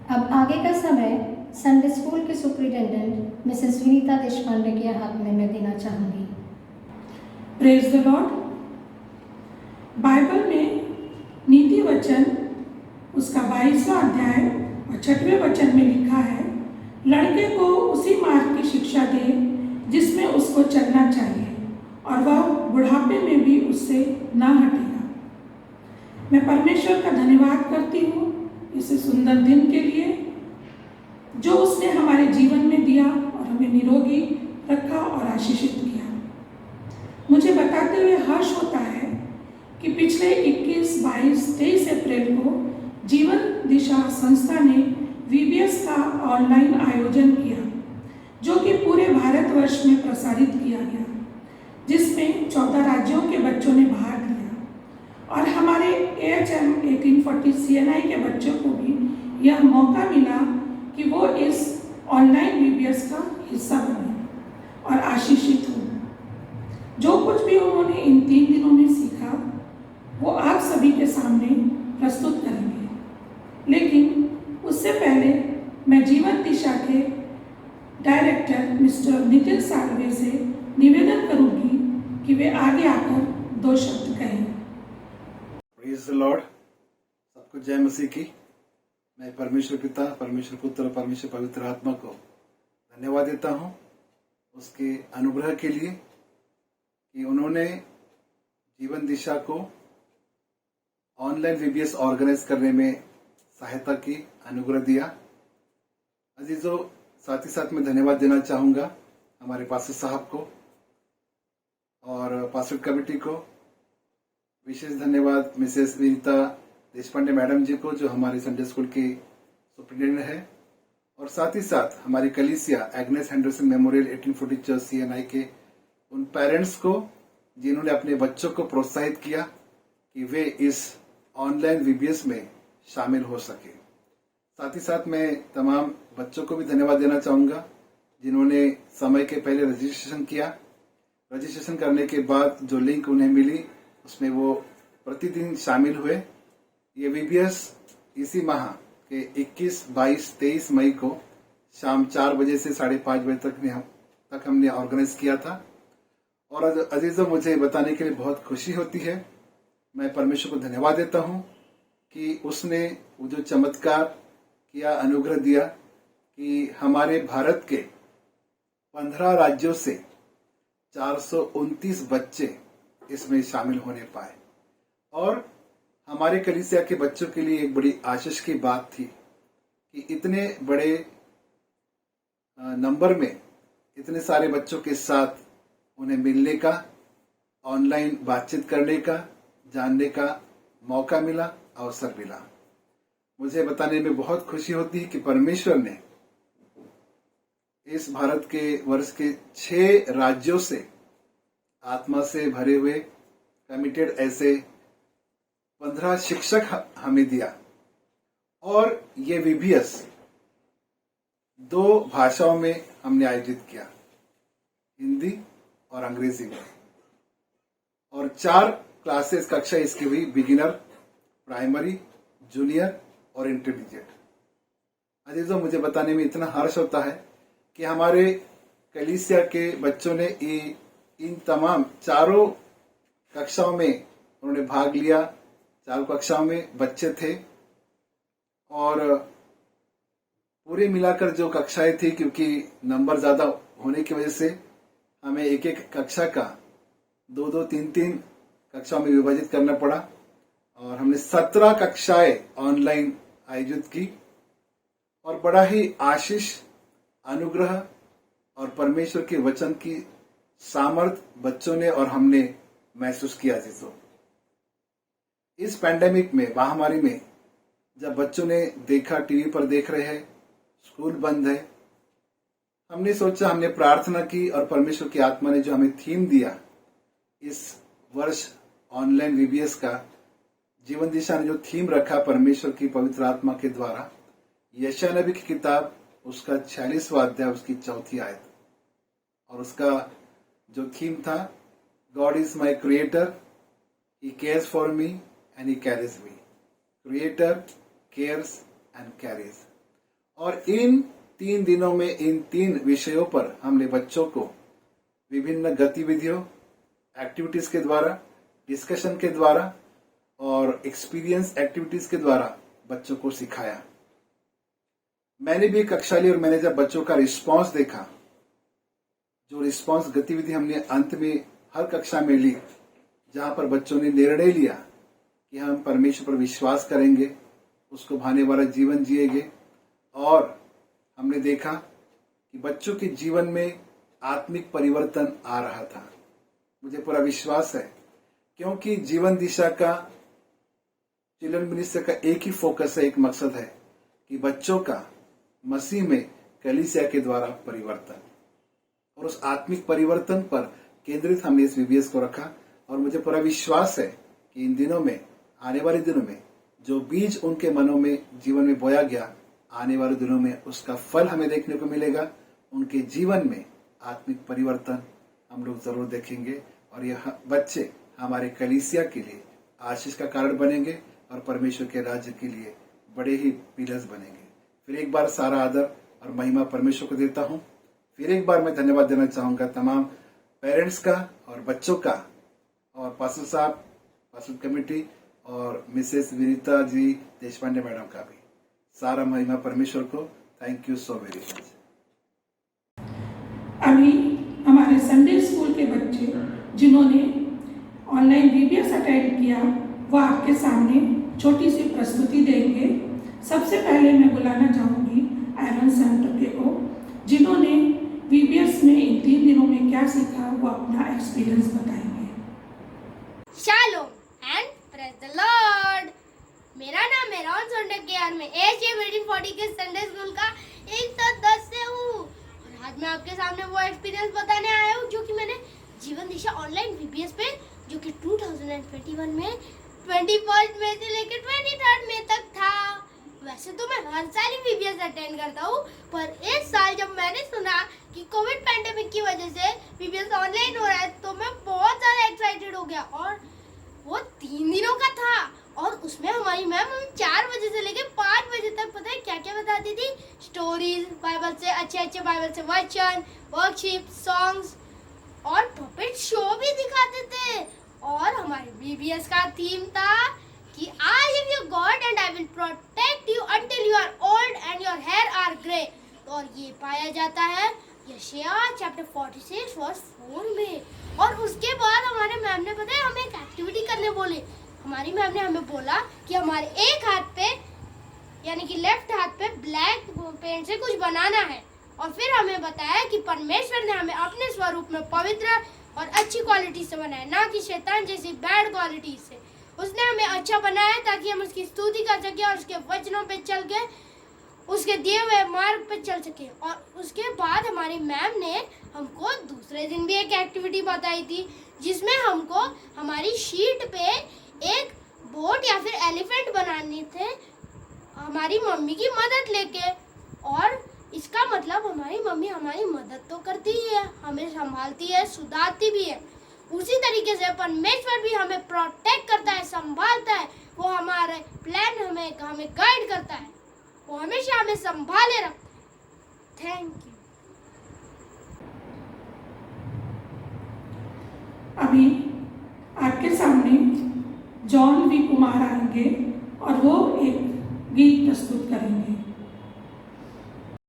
अब आगे का समय संडे स्कूल के सुपरिटेंडेंट मिसेस विनीता देशपांडे के हाथ में मैं देना चाहूँगी। Praise the Lord. बाइबल में नीति वचन उसका 22वां अध्याय और 6वें वचन में लिखा है, लड़के को उसी मार्ग की शिक्षा दे जिसमें उसको चलना चाहिए और वह बुढ़ापे में भी उससे ना हटेगा। मैं परमेश्वर का धन्यवाद करती हूँ इस सुंदर दिन के लिए जो उसने हमारे जीवन में दिया और हमें निरोगी रखा और आशीषित किया। मुझे बताते हुए हर्ष होता है कि पिछले 21, 22, 23 अप्रैल को जीवन दिशा संस्था ने VBS का ऑनलाइन आयोजन किया जो कि पूरे भारतवर्ष में प्रसारित किया गया, जिसमें 14 राज्यों के बच्चों ने भाग लिया और हमारे AHM 1840 CNI के बच्चों को भी यह मौका मिला कि वो इस ऑनलाइन VBS का हिस्सा बने और आशीषित हो। जो कुछ भी उन्होंने इन 3 दिनों में सीखा वो आप सभी के सामने प्रस्तुत करेंगे, लेकिन उससे पहले मैं जीवन दिशा के डायरेक्टर मिस्टर नितिन सालवे से निवेदन करूंगी कि वे आगे आकर 2 शब्द कहें। Praise the Lord. सबको जय मसीह की। मैं परमेश्वर पिता, परमेश्वर पुत्र, परमेश्वर पवित्र आत्मा को धन्यवाद देता हूँ उसके अनुग्रह के लिए कि उन्होंने जीवन दिशा को ऑनलाइन VBS ऑर्गेनाइज करने में सहायता की, अनुग्रह दिया। अजीजों, साथ ही साथ मैं धन्यवाद देना चाहूँगा हमारे पास्टर साहब को और पास्टर कमेटी को। विशेष धन्यवाद मिसेस विनीता देशपांडे मैडम जी को जो हमारे संडे स्कूल की सुपरिटेंडेंट है, और साथ ही साथ हमारी कलीसिया Agnes Henderson memorial 1840 church CNI के उन पेरेंट्स को जिन्होंने अपने बच्चों को प्रोत्साहित किया कि वे इस ऑनलाइन VBS में शामिल हो सके। साथ ही साथ मैं तमाम बच्चों को भी धन्यवाद देना चाहूँगा जिन्होंने समय के पहले रजिस्ट्रेशन किया। रजिस्ट्रेशन करने के बाद जो लिंक उन्हें मिली उसमें वो प्रतिदिन शामिल हुए। ये VBS इसी माह के 21, 22, 23 मई को शाम 4 बजे से 5:30 बजे तक हमने ऑर्गेनाइज किया था। और अजीजों, मुझे बताने के लिए बहुत खुशी होती है। मैं परमेश्वर को धन्यवाद देता हूँ कि उसने वो जो चमत्कार किया, अनुग्रह दिया कि हमारे भारत के 15 राज्यों से 429 बच्चे इसमें शामिल होने पाए। और हमारे कलीसिया के बच्चों के लिए एक बड़ी आशीष की बात थी कि इतने बड़े नंबर में इतने सारे बच्चों के साथ उन्हें मिलने का, ऑनलाइन बातचीत करने का, जानने का मौका मिला, अवसर मिला। मुझे बताने में बहुत खुशी होती है कि परमेश्वर ने इस भारत के वर्ष के 6 राज्यों से आत्मा से भरे हुए कमिटेड ऐसे 15 शिक्षक हमें दिया और ये VBS 2 भाषाओं में हमने आयोजित किया, हिंदी और अंग्रेजी में, और 4 क्लासेस कक्षा इसकी हुई, बिगिनर, प्राइमरी, जूनियर और इंटरमीडिएट। अजीजों, मुझे बताने में इतना हर्ष होता है कि हमारे कलीसिया के बच्चों ने इन तमाम 4 कक्षाओं में उन्होंने भाग लिया। 4 कक्षाओं में बच्चे थे और पूरे मिलाकर जो कक्षाएं थी, क्योंकि नंबर ज्यादा होने की वजह से हमें एक एक कक्षा का 2-2, 3-3 कक्षाओं में विभाजित करना पड़ा और हमने 17 कक्षाएं ऑनलाइन आयोजित की और बड़ा ही आशीष, अनुग्रह और परमेश्वर के वचन की सामर्थ बच्चों ने और हमने महसूस किया। इस पैंडेमिक में, महामारी में, जब बच्चों ने देखा, टीवी पर देख रहे हैं, स्कूल बंद है, हमने सोचा, हमने प्रार्थना की और परमेश्वर की आत्मा ने जो हमें थीम दिया इस वर्ष ऑनलाइन VBS का, जीवन दिशा ने जो थीम रखा परमेश्वर की पवित्र आत्मा के द्वारा, यशायाह नबी की किताब उसका 46वां अध्याय उसकी 4थी आयत, और उसका जो थीम था, God is my creator, he cares for me and he carries me. Creator, cares and carries. और इन 3 दिनों में इन 3 विषयों पर हमने बच्चों को विभिन्न गतिविधियों, एक्टिविटीज के द्वारा, डिस्कशन के द्वारा और एक्सपीरियंस एक्टिविटीज के द्वारा बच्चों को सिखाया। मैंने भी कक्षा ली और मैंने जब बच्चों का रिस्पांस देखा, जो रिस्पांस गतिविधि हमने अंत में हर कक्षा में ली, जहां पर बच्चों ने निर्णय लिया कि हम परमेश्वर पर विश्वास करेंगे, उसको भाने वाला जीवन जिएंगे, और हमने देखा कि बच्चों के जीवन में आत्मिक परिवर्तन आ रहा था। मुझे पूरा विश्वास है, क्योंकि जीवन दिशा का, चिल्ड्रन मिनिस्ट्री का एक ही फोकस है, एक मकसद है कि बच्चों का मसीह में कलीसिया के द्वारा परिवर्तन, और उस आत्मिक परिवर्तन पर केंद्रित हमने इस VBS को रखा। और मुझे पूरा विश्वास है कि इन दिनों में, आने वाले दिनों में, जो बीज उनके मनों में, जीवन में बोया गया, आने वाले दिनों में उसका फल हमें देखने को मिलेगा। उनके जीवन में आत्मिक परिवर्तन हम लोग जरूर देखेंगे और यह बच्चे हमारे कलीसिया के लिए आशीष का कारण बनेंगे और परमेश्वर के राज्य के लिए बड़े ही पिलर्स बनेंगे। फिर एक बार सारा आदर और महिमा परमेश्वर को देता हूँ। फिर एक बार मैं धन्यवाद देना चाहूंगा तमाम पेरेंट्स का और बच्चों का, और पास्टर साहब, पास्टर कमेटी और मिसेस विनीता जी देशपांडे मैडम का भी। सारा महिमा परमेश्वर को। Thank you so very much. अभी हमारे संडे स्कूल के बच्चे जिन्होंने ऑनलाइन VBS अटेंड किया, वो आपके सामने छोटी सी प्रस्तुति देंगे। सबसे पहले मैं बुलाना चाहूँगी एवन संतके को, जिन्होंने VBS में इन 3 दिनों में क्या सीखा, वो अपना एक्सपीरियंस बताएंगे। Shalom and praise the Lord. मेरा नाम है रॉन सोंडके और मैं एशिया 1840 के संडे स्कूल का 110 से हूँ, और आज मैं आपके सामने वो एक्सपीरियंस बताने आया हूँ जो कि मैंने जीवन दिशा ऑनलाइन VBS पे, जो कि 2021 में 21 मई से लेकर 23 मई तक था। वैसे तो मैं हर साल ही VBS अटेंड करता हूँ, पर इस साल जब मैंने सुना कि कोविड पैंडेमिक की वजह से VBS ऑनलाइन हो रहा है, तो मैं बहुत ज़्यादा एक्साइटेड हो गया। और वो 3 दिनों का था, और उसमें हमारी मैम 4 बजे से लेकर 5 बजे तक पता है क्या क्या बताती थी? स्टोरीज, बाइबल से अच्छे बाइबल से वचन, वर्कशीट, सॉन्ग्स और पपेट शो भी दिखाते थे। और हमारे VBS का थीम था कि I am your god and I will protect you until you are old and your hair are grey. और ये पाया जाता है यशायाह चैप्टर 46 वर्स 4 में। और उसके बाद हमारे मैम ने पता है हमें एक एक्टिविटी करने बोले। हमारी मैम ने हमें बोला कि हमारे एक हाथ पे, यानी कि लेफ्ट हाथ पे ब्लैक पेन से कुछ बनाना है, और फिर हमें बताया कि परमेश्वर ने हमें अपने स्वरूप में पवित्र और अच्छी क्वालिटी से बनाया, ना कि शैतान जैसी बैड क्वालिटी से। उसने हमें अच्छा बनाया ताकि हम उसकी स्तुति कर सकें और उसके वचनों पे चल के उसके दिए हुए मार्ग पे चल सके। और उसके बाद हमारी मैम ने हमको दूसरे दिन भी एक एक्टिविटी बताई थी जिसमें हमको हमारी शीट पे एक बोट या फिर एलिफेंट बनाने थे हमारी मम्मी की मदद लेके। और इसका मतलब हमारी मम्मी हमारी मदद तो करती ही है, हमें संभालती है, सुधारती भी है। उसी तरीके से परमेश्वर भी हमें प्रोटेक्ट करता है, संभालता है। वो हमारे प्लान हमें गाइड करता है, वो हमेशा हमें संभाले रखता है। Thank you. अभी आपके सामने जॉन वी कुमार आएंगे और वो एक गीत प्रस्तुत करेंगे।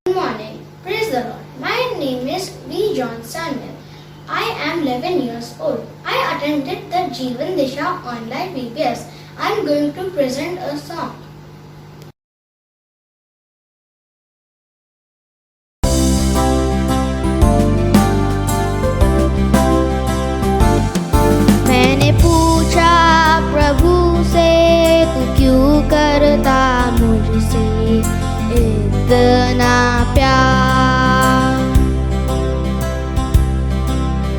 Good morning. Praise the Lord. My name is V. John Samuel. I am 11 years old. I attended the Jeevan Disha online VBS. I am going to present a song. मैंने पूछा प्रभु से तू क्यों करता मुझसे इतना प्यार।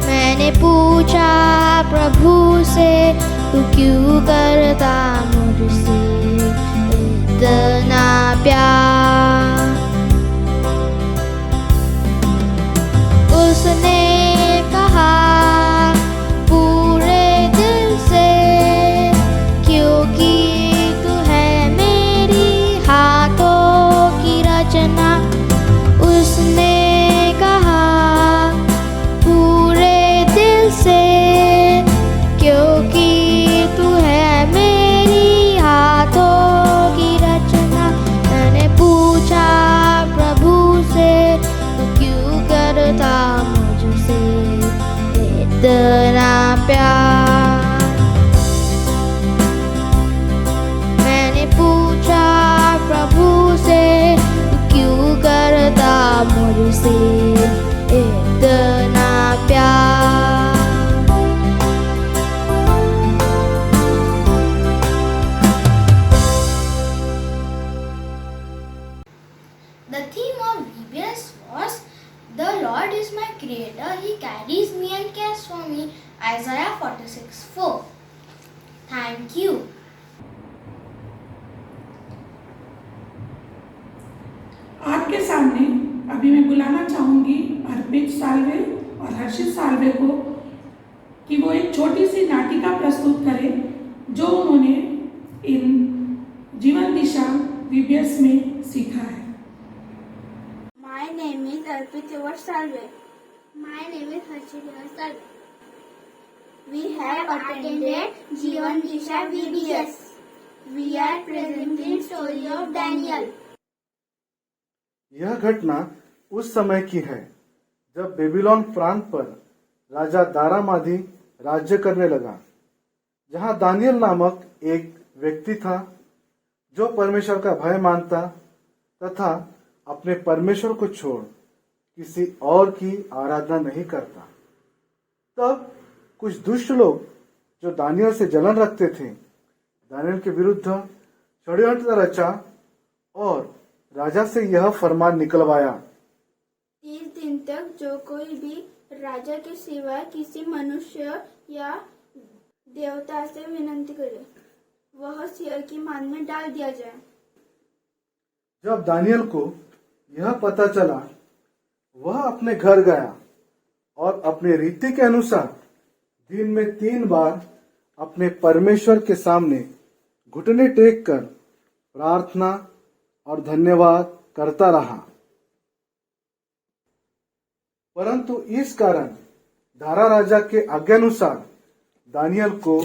मैंने पूछा प्रभु से तू क्यों करता मुझसे इतना प्यार। उसने कहा पूरे दिल से क्योंकि तू है मेरी हाथों की रचना। उसने कहा पूरे दिल से क्योंकि तू है मेरी हाथों की रचना। मैंने पूछा प्रभु से तू क्यों करता मुझसे इतना प्यार। मैंने पूछा प्रभु से तू क्यों करता मुझसे इतना प्यार। The theme of VBS was The Lord is my creator, he carries me and cares for me. Isaiah 46:4. Thank you. आपके सामने अभी मैं बुलाना चाहूंगी अर्पित साल्वे और हर्षित साल्वे को कि वो एक छोटी सी नाटिका प्रस्तुत करें जो उन्होंने इन जीवन दिशा VBS में सीखा है। My name is Arpit Salve. My name is Harshit Salve. We have attended Jeevan Disha VBS. We are presenting story of Daniel. यह घटना उस समय की है जब बेबीलोन प्रांत पर राजा दारामादी राज्य करने लगा, जहां दानियल नामक एक व्यक्ति था जो परमेश्वर का भय मानता तथा अपने परमेश्वर को छोड़ किसी और की आराधना नहीं करता। तब कुछ दुष्ट लोग जो दानियल से जलन रखते थे दानियल के विरुद्ध षड्यंत्र रचा और राजा से यह फरमान निकलवाया, 30 दिन तक जो कोई भी राजा के सिवा किसी मनुष्य या देवता से विनती करे वह सिर की मान में डाल दिया जाए। जब दानियल को यह पता चला वह अपने घर गया और अपने रीति के अनुसार दिन में 3 बार अपने परमेश्वर के सामने घुटने टेक कर प्रार्थना और धन्यवाद करता रहा। परंतु इस कारण दारा राजा के आज्ञानुसार दानियल को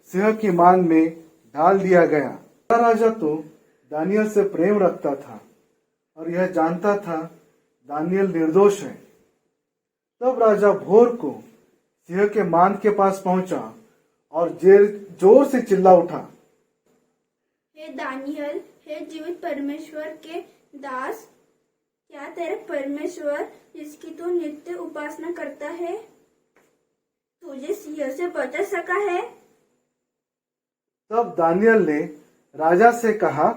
सिंह की मान में डाल दिया गया। दारा राजा तो दानियल से प्रेम रखता था और यह जानता था दानियल निर्दोष है। तब राजा भोर को सिंह के मान के पास पहुंचा और जोर से चिल्ला उठा, हे दानियल, हे जीवित परमेश्वर के दास, क्या तेरे परमेश्वर जिसकी तू नित्य उपासना करता है तुझे सिंह से बचा सका है? तब दानियल ने राजा से कहा,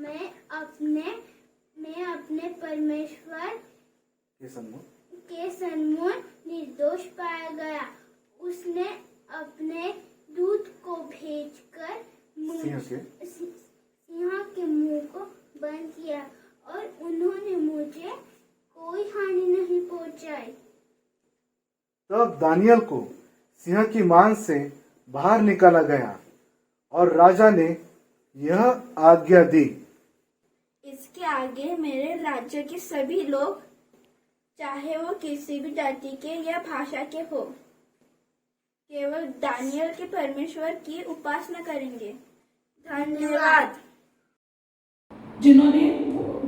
मैं अपने परमेश्वर के के सन्मुख निर्दोष पाया गया। उसने अपने दूत को भेजकर सिंह के मुंह को बंद किया और उन्होंने मुझे कोई हानि नहीं पहुंचाई। तब दानियल को सिंह की मान से बाहर निकाला गया और राजा ने यह आज्ञा दी, इसके आगे मेरे राज्य के सभी लोग, चाहे वो किसी भी जाति के या भाषा के हो, केवल दानियल के परमेश्वर की उपासना करेंगे। धन्यवाद। जिन्होंने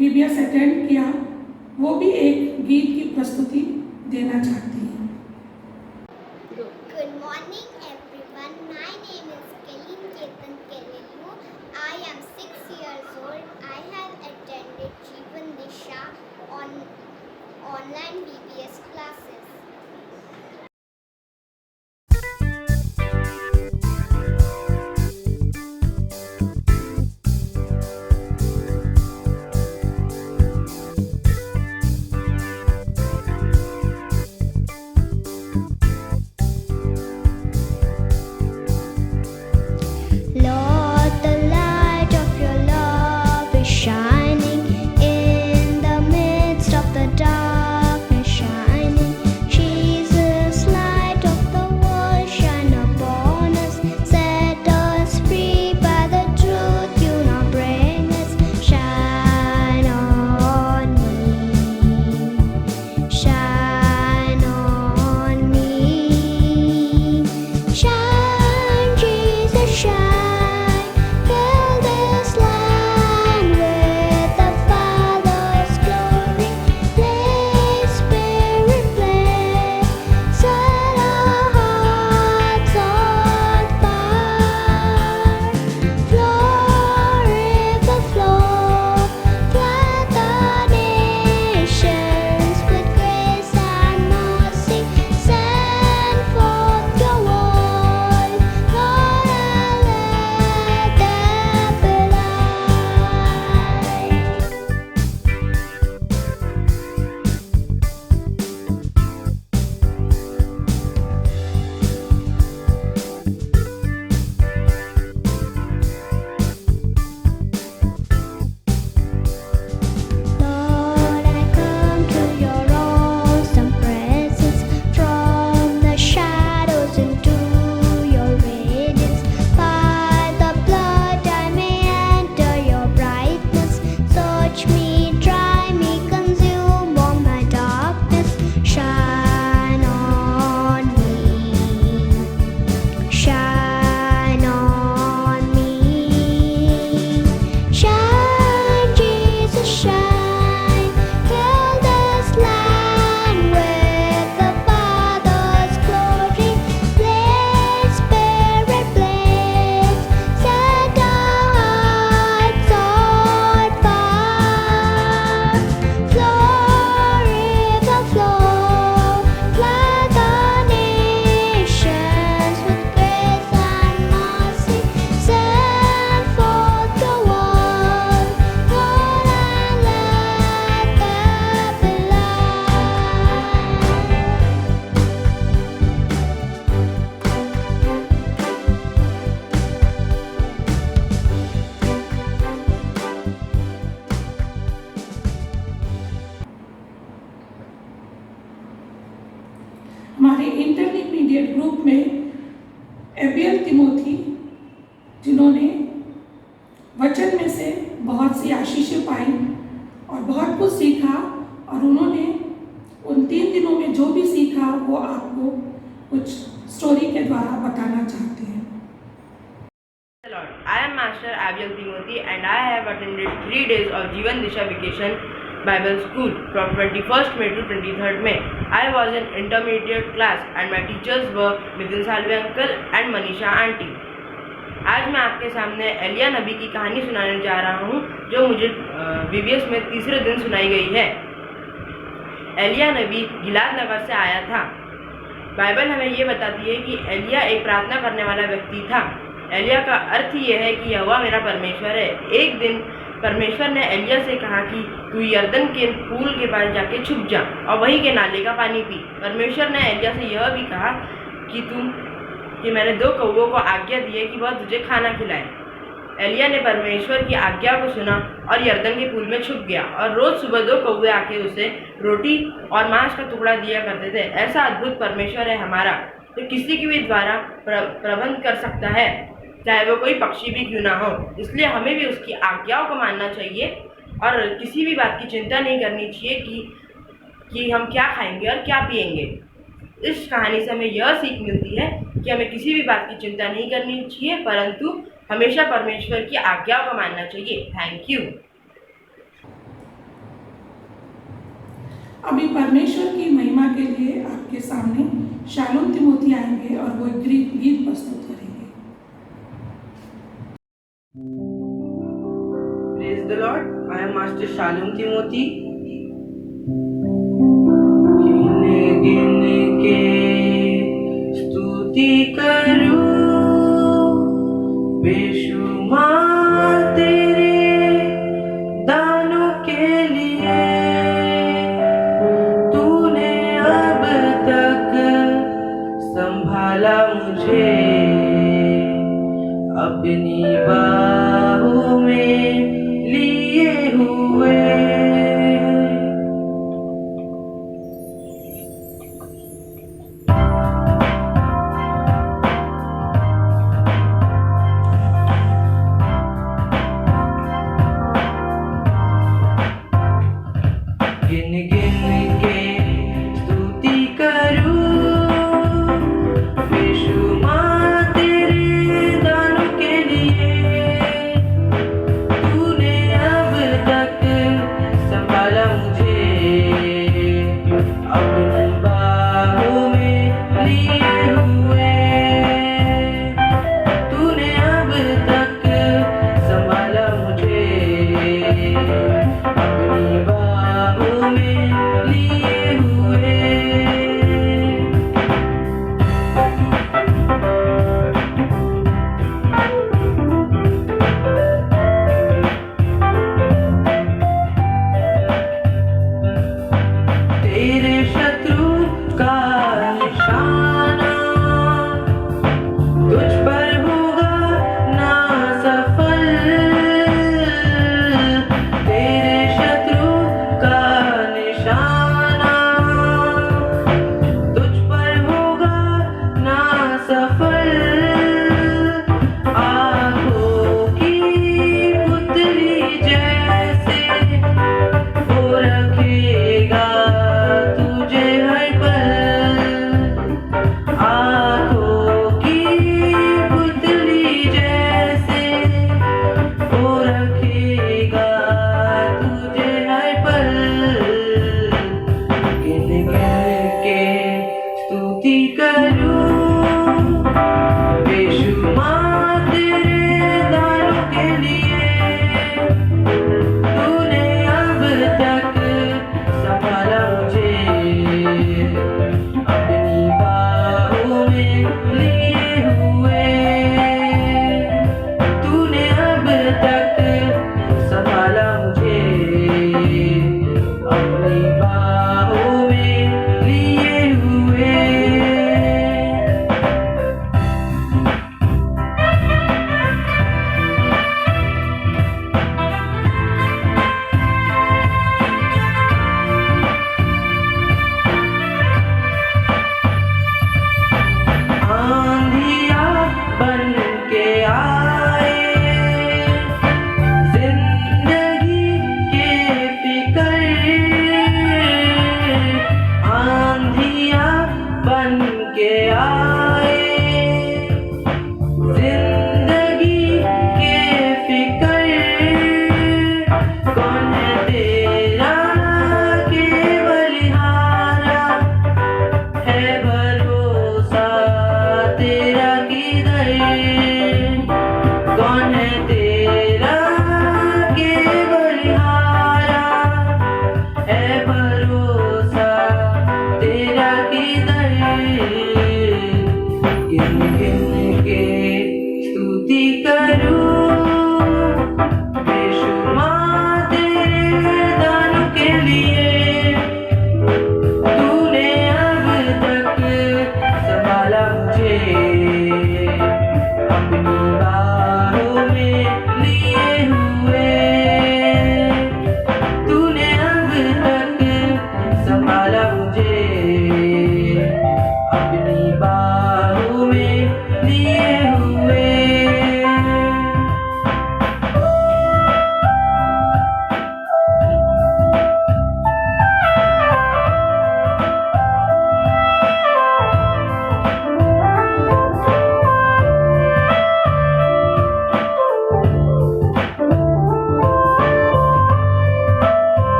VBS अटेंड किया वो भी एक गीत की प्रस्तुति देना चाहती हैं। Good morning everyone. My name is Kalin Ketan Kerelu. I am 6 years old. I have attended Jeevan Disha on online VBS classes. Lord, the light of your love is shining in the midst of the darkness shining. Jesus, light of the world, shine upon us. Set us free by the truth you now bring us. Shine on me. Shine on me. Shine, Jesus, shine. Fill this land with the Father's glory. Let Spirit play. Set our hearts on fire. Flow, river, flow. Flood the nations with grace and mercy. Send forth your word, Lord, and let there be light. Lord, I come to your awesome presence, from the shadows into your radiance. By the blood I may enter your brightness. Search me, try me, consume all my darkness. Shine on me. Shine on me. Shine, Jesus, shine. Fill this land with the Father's glory. Let Spirit blaze. Set our hearts on fire. Flow, river, flow. Flood the nations with grace and mercy. Send forth the word, Lord, and let there be हमारे intermediate group में एबियल तिमोथी, जिन्होंने वचन में से बहुत सी आशीषें पाई और बहुत कुछ सीखा, और उन्होंने उन 3 दिनों में जो भी सीखा वो आपको कुछ स्टोरी के द्वारा बताना चाहते हैं। Lord, I am Master Abiel Timothy and I have attended 3 days of Jeevan Disha Vacation Bible School from 21st May to 23rd May. I was in intermediate class and my teachers were Nitin Salve uncle and Manisha auntie. आज मैं आपके सामने एलिया नबी की कहानी सुनाने जा रहा हूँ, जो मुझे VBS में तीसरे दिन सुनाई गई है। एलिया नबी गिलाद नगर से आया था। बाइबल हमें ये बताती है कि एलिया एक प्रार्थना करने वाला व्यक्ति था। एलिया का अर्थ ये है कि यहोवा मेरा परमेश्वर है। एक दिन परमेश्वर ने एलिया से कहा कि तू यरदन के पुल के पास जाके छुप जा और वहीं के नाले का पानी पी। परमेश्वर ने एलिया से यह भी कहा कि मैंने 2 कौवों को आज्ञा दी है कि वह तुझे खाना खिलाए। एलिया ने परमेश्वर की आज्ञा को सुना और यरदन के पुल में छुप गया और रोज सुबह 2 कौवे आके उसे रोटी और मांस का टुकड़ा दिया करते थे। ऐसा अद्भुत परमेश्वर है हमारा, जो किसी के भी द्वारा प्रबंध कर सकता है, चाहे वो कोई पक्षी भी क्यों ना हो। इसलिए हमें भी उसकी आज्ञाओं को मानना चाहिए और किसी भी बात की चिंता नहीं करनी चाहिए कि हम क्या खाएंगे और क्या पिएंगे। इस कहानी से हमें यह सीख मिलती है कि हमें किसी भी बात की चिंता नहीं करनी चाहिए, परंतु हमेशा परमेश्वर की आज्ञाओं को मानना चाहिए। Thank you. अभी परमेश्वर की महिमा के लिए आपके सामने शालोम तिमोथी आएंगे और वो एक गीत प्रस्तुत करेंगे। Praise the Lord. I am Master Shalom Timothy. गिन गिन के स्तुति करूं बेशुमार तेरे दानों के लिए। तूने अब तक संभाला मुझे अपनी बाहों में लिए हुए। गिन गिन के स्तुति करूं बेशुमार तेरे दानों के लिए।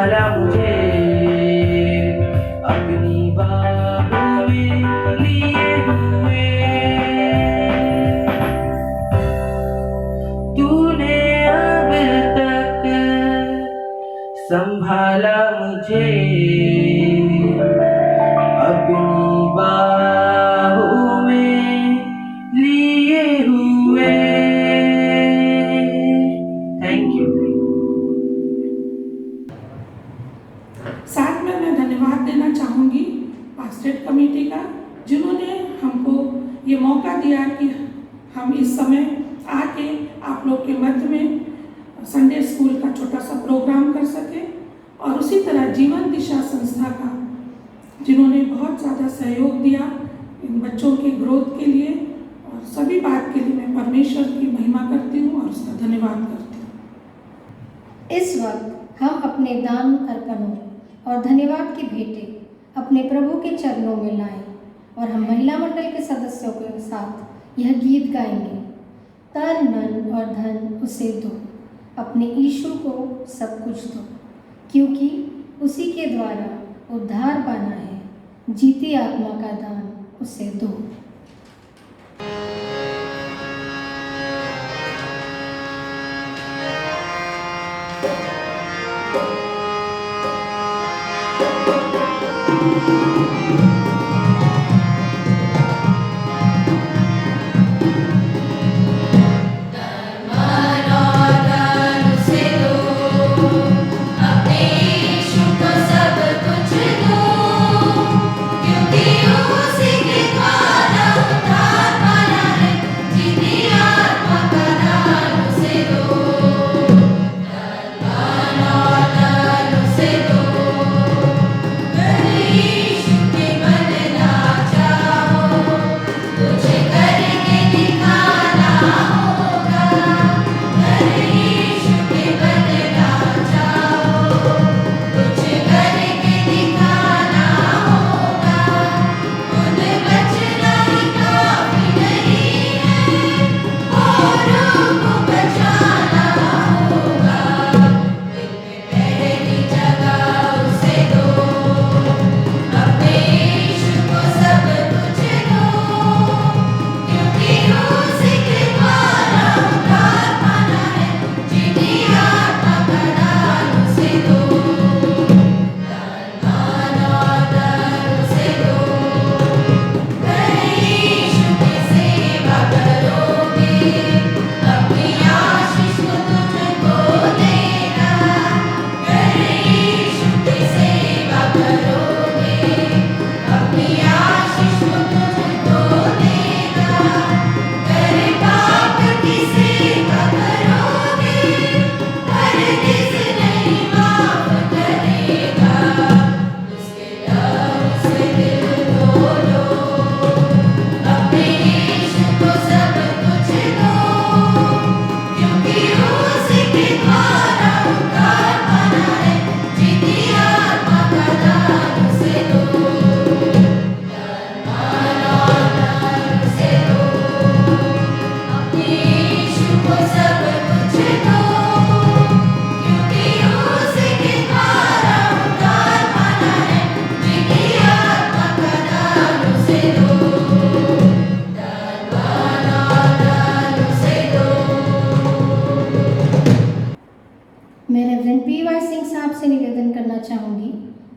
संभाला मुझे अपनी बाहों में लिए हुए। तूने अब तक संभाला मुझे अपनी बाहों में लिए हुए। Thank you. साथ में मैं धन्यवाद देना चाहूँगी पास्टेट कमेटी का, जिन्होंने हमको ये मौका दिया कि हम इस समय आके आप लोग के मध्य में संडे स्कूल का छोटा सा प्रोग्राम कर सके, और उसी तरह जीवन दिशा संस्था का, जिन्होंने बहुत ज़्यादा सहयोग दिया इन बच्चों के ग्रोथ के लिए, और सभी बात के लिए मैं परमेश्वर की महिमा करती हूँ और उसका धन्यवाद करती हूँ। इस वक्त हम अपने दान अर्पणों और धन्यवाद की भेंटें अपने प्रभु के चरणों में लाएं, और हम महिला मंडल के सदस्यों के साथ यह गीत गाएंगे। तन मन और धन उसे दो, अपने यीशु को सब कुछ दो, क्योंकि उसी के द्वारा उद्धार पाना है। जीती आत्मा का दान उसे दो।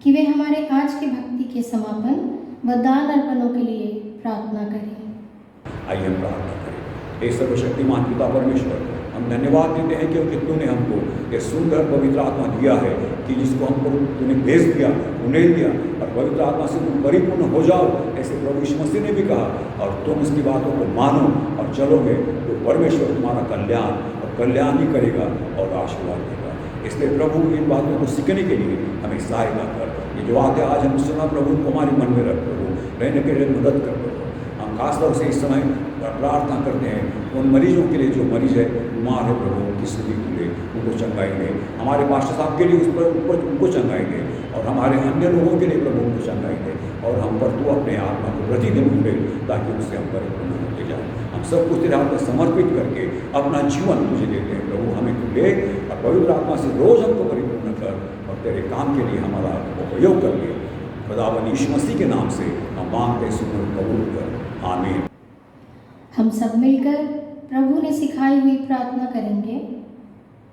कि वे हमारे आज के भक्ति के समापन व दान अर्पणों के लिए प्रार्थना करें। आइए हम प्रार्थना करें। हे सर्वशक्तिमान पिता परमेश्वर, हम धन्यवाद देते हैं क्योंकि तूने हमको ये सुंदर पवित्र आत्मा दिया है कि जिसको हमको तूने भेज दिया, उन्हें दिया, और पवित्र आत्मा से तुम परिपूर्ण हो जाओ, ऐसे प्रभु यीशु मसीह ने भी कहा। और तुम उसकी बातों को मानो और चलोगे तो परमेश्वर तुम्हारा कल्याण और कल्याण ही करेगा और आशीर्वाद देगा। इसलिए प्रभु इन बातों को सीखने के लिए हमें सहायता कर। ये जो बातें आज हम सुना प्रभु को हमारे मन में रख, प्रभु रहने के लिए मदद कर। प्रभु हम खासतौर से इस समय प्रार्थना करते हैं उन मरीजों के लिए जो मरीज है, बीमार है, प्रभु उनकी स्थिति के लिए उनको चंगाई दे। हमारे पास्टर साहब के लिए उस पर उनको चंगाई दे, और हमारे अन्य लोगों के लिए प्रभु उनको चंगाई दे। और हम पर तू अपने आत्मा को प्रतिदिन उठे ताकि उससे हम परिपूर्ण होते जाए। हम सब कुछ तेरे हाथ में समर्पित करके अपना जीवन तुझे देते हैं। प्रभु हमें तू ले और पवित्र आत्मा से रोज हमको परिपूर्ण कर, और तेरे काम के लिए हमारा उपयोग कर ले। खुदावन यीशु मसीह के नाम से हम मांगते सुन कबूल कर, आमीन। हम सब मिलकर प्रभु ने सिखाई हुई प्रार्थना करेंगे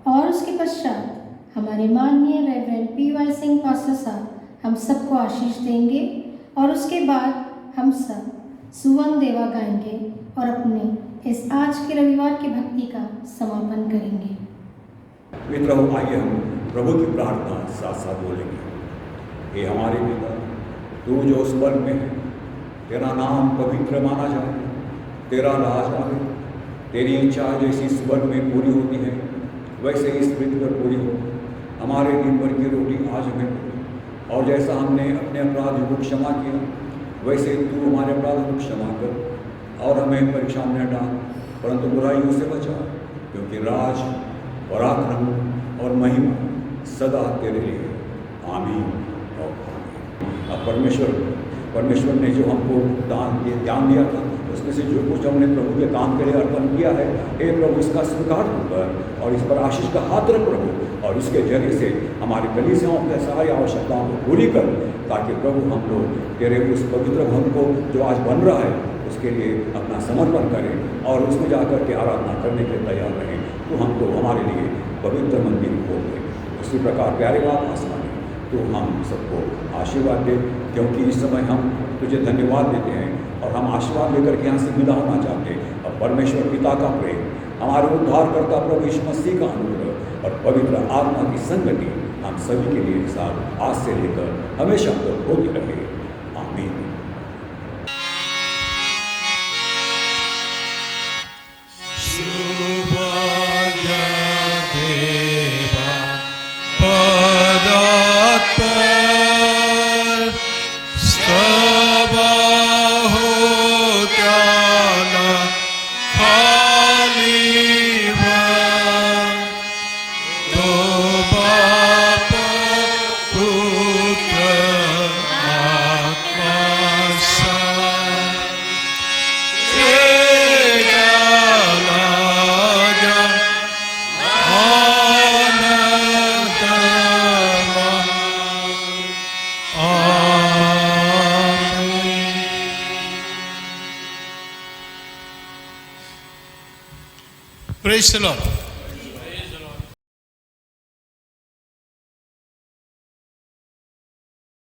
और उसके पश्चात हमारे माननीय रेवरेंड PY सिंह पास्टर साहब हम सबको आशीष देंगे और उसके बाद हम सब सुवर्ण देवा गाएंगे और अपने इस आज के रविवार की भक्ति का समापन करेंगे। मित्रों, आइए हम प्रभु की प्रार्थना साथ साथ बोलेंगे। हे हमारे पिता, तू जो उस स्वर्ग में है, तेरा नाम पवित्र माना जाए, तेरा राज आए, तेरी इच्छा जैसी स्वर्ग में पूरी होती है वैसे ही इस पृथ्वी पर पूरी हो। हमारे दिन भर की रोटी आज हमें दे, और जैसा हमने अपने अपराध को क्षमा किया वैसे तू हमारे अपराध को क्षमा कर, और हमें परीक्षा में न डाल परंतु बुराइयों से बचा, क्योंकि राज, पराक्रम और महिमा सदा तेरे लिए, आमीन और आमीन। अब परमेश्वर ने जो हमको ज्ञान दिया था उसमें से जो कुछ हमने प्रभु के काम के लिए अर्पण किया है, हे प्रभु इसका स्वीकार कर और इस पर आशीष का हाथ रख प्रभु, और इसके जरिए से हमारी कलीसियाओं की सारी आवश्यकताओं को पूरी कर, ताकि प्रभु हम लोग तेरे उस पवित्र भवन को जो आज बन रहा है उसके लिए अपना समर्पण करें और उसमें जाकर के आराधना करने के तैयार रहें। तो हमको हमारे लिए पवित्र मंदिर खोल दे। उसी प्रकार प्यारे बाप आसमानी, तो हम सबको आशीर्वाद दे, क्योंकि इस समय हम तुझे धन्यवाद देते हैं और हम आशीर्वाद लेकर के यहाँ से विदा होना चाहते हैं। और परमेश्वर पिता का प्रेम, हमारे उद्धारकर्ता प्रभु यीशु मसीह का अनुग्रह और पवित्र आत्मा की संगति हम सभी के लिए साथ आज से लेकर हमेशा तक होती रहे, आमीन। Praise the Lord.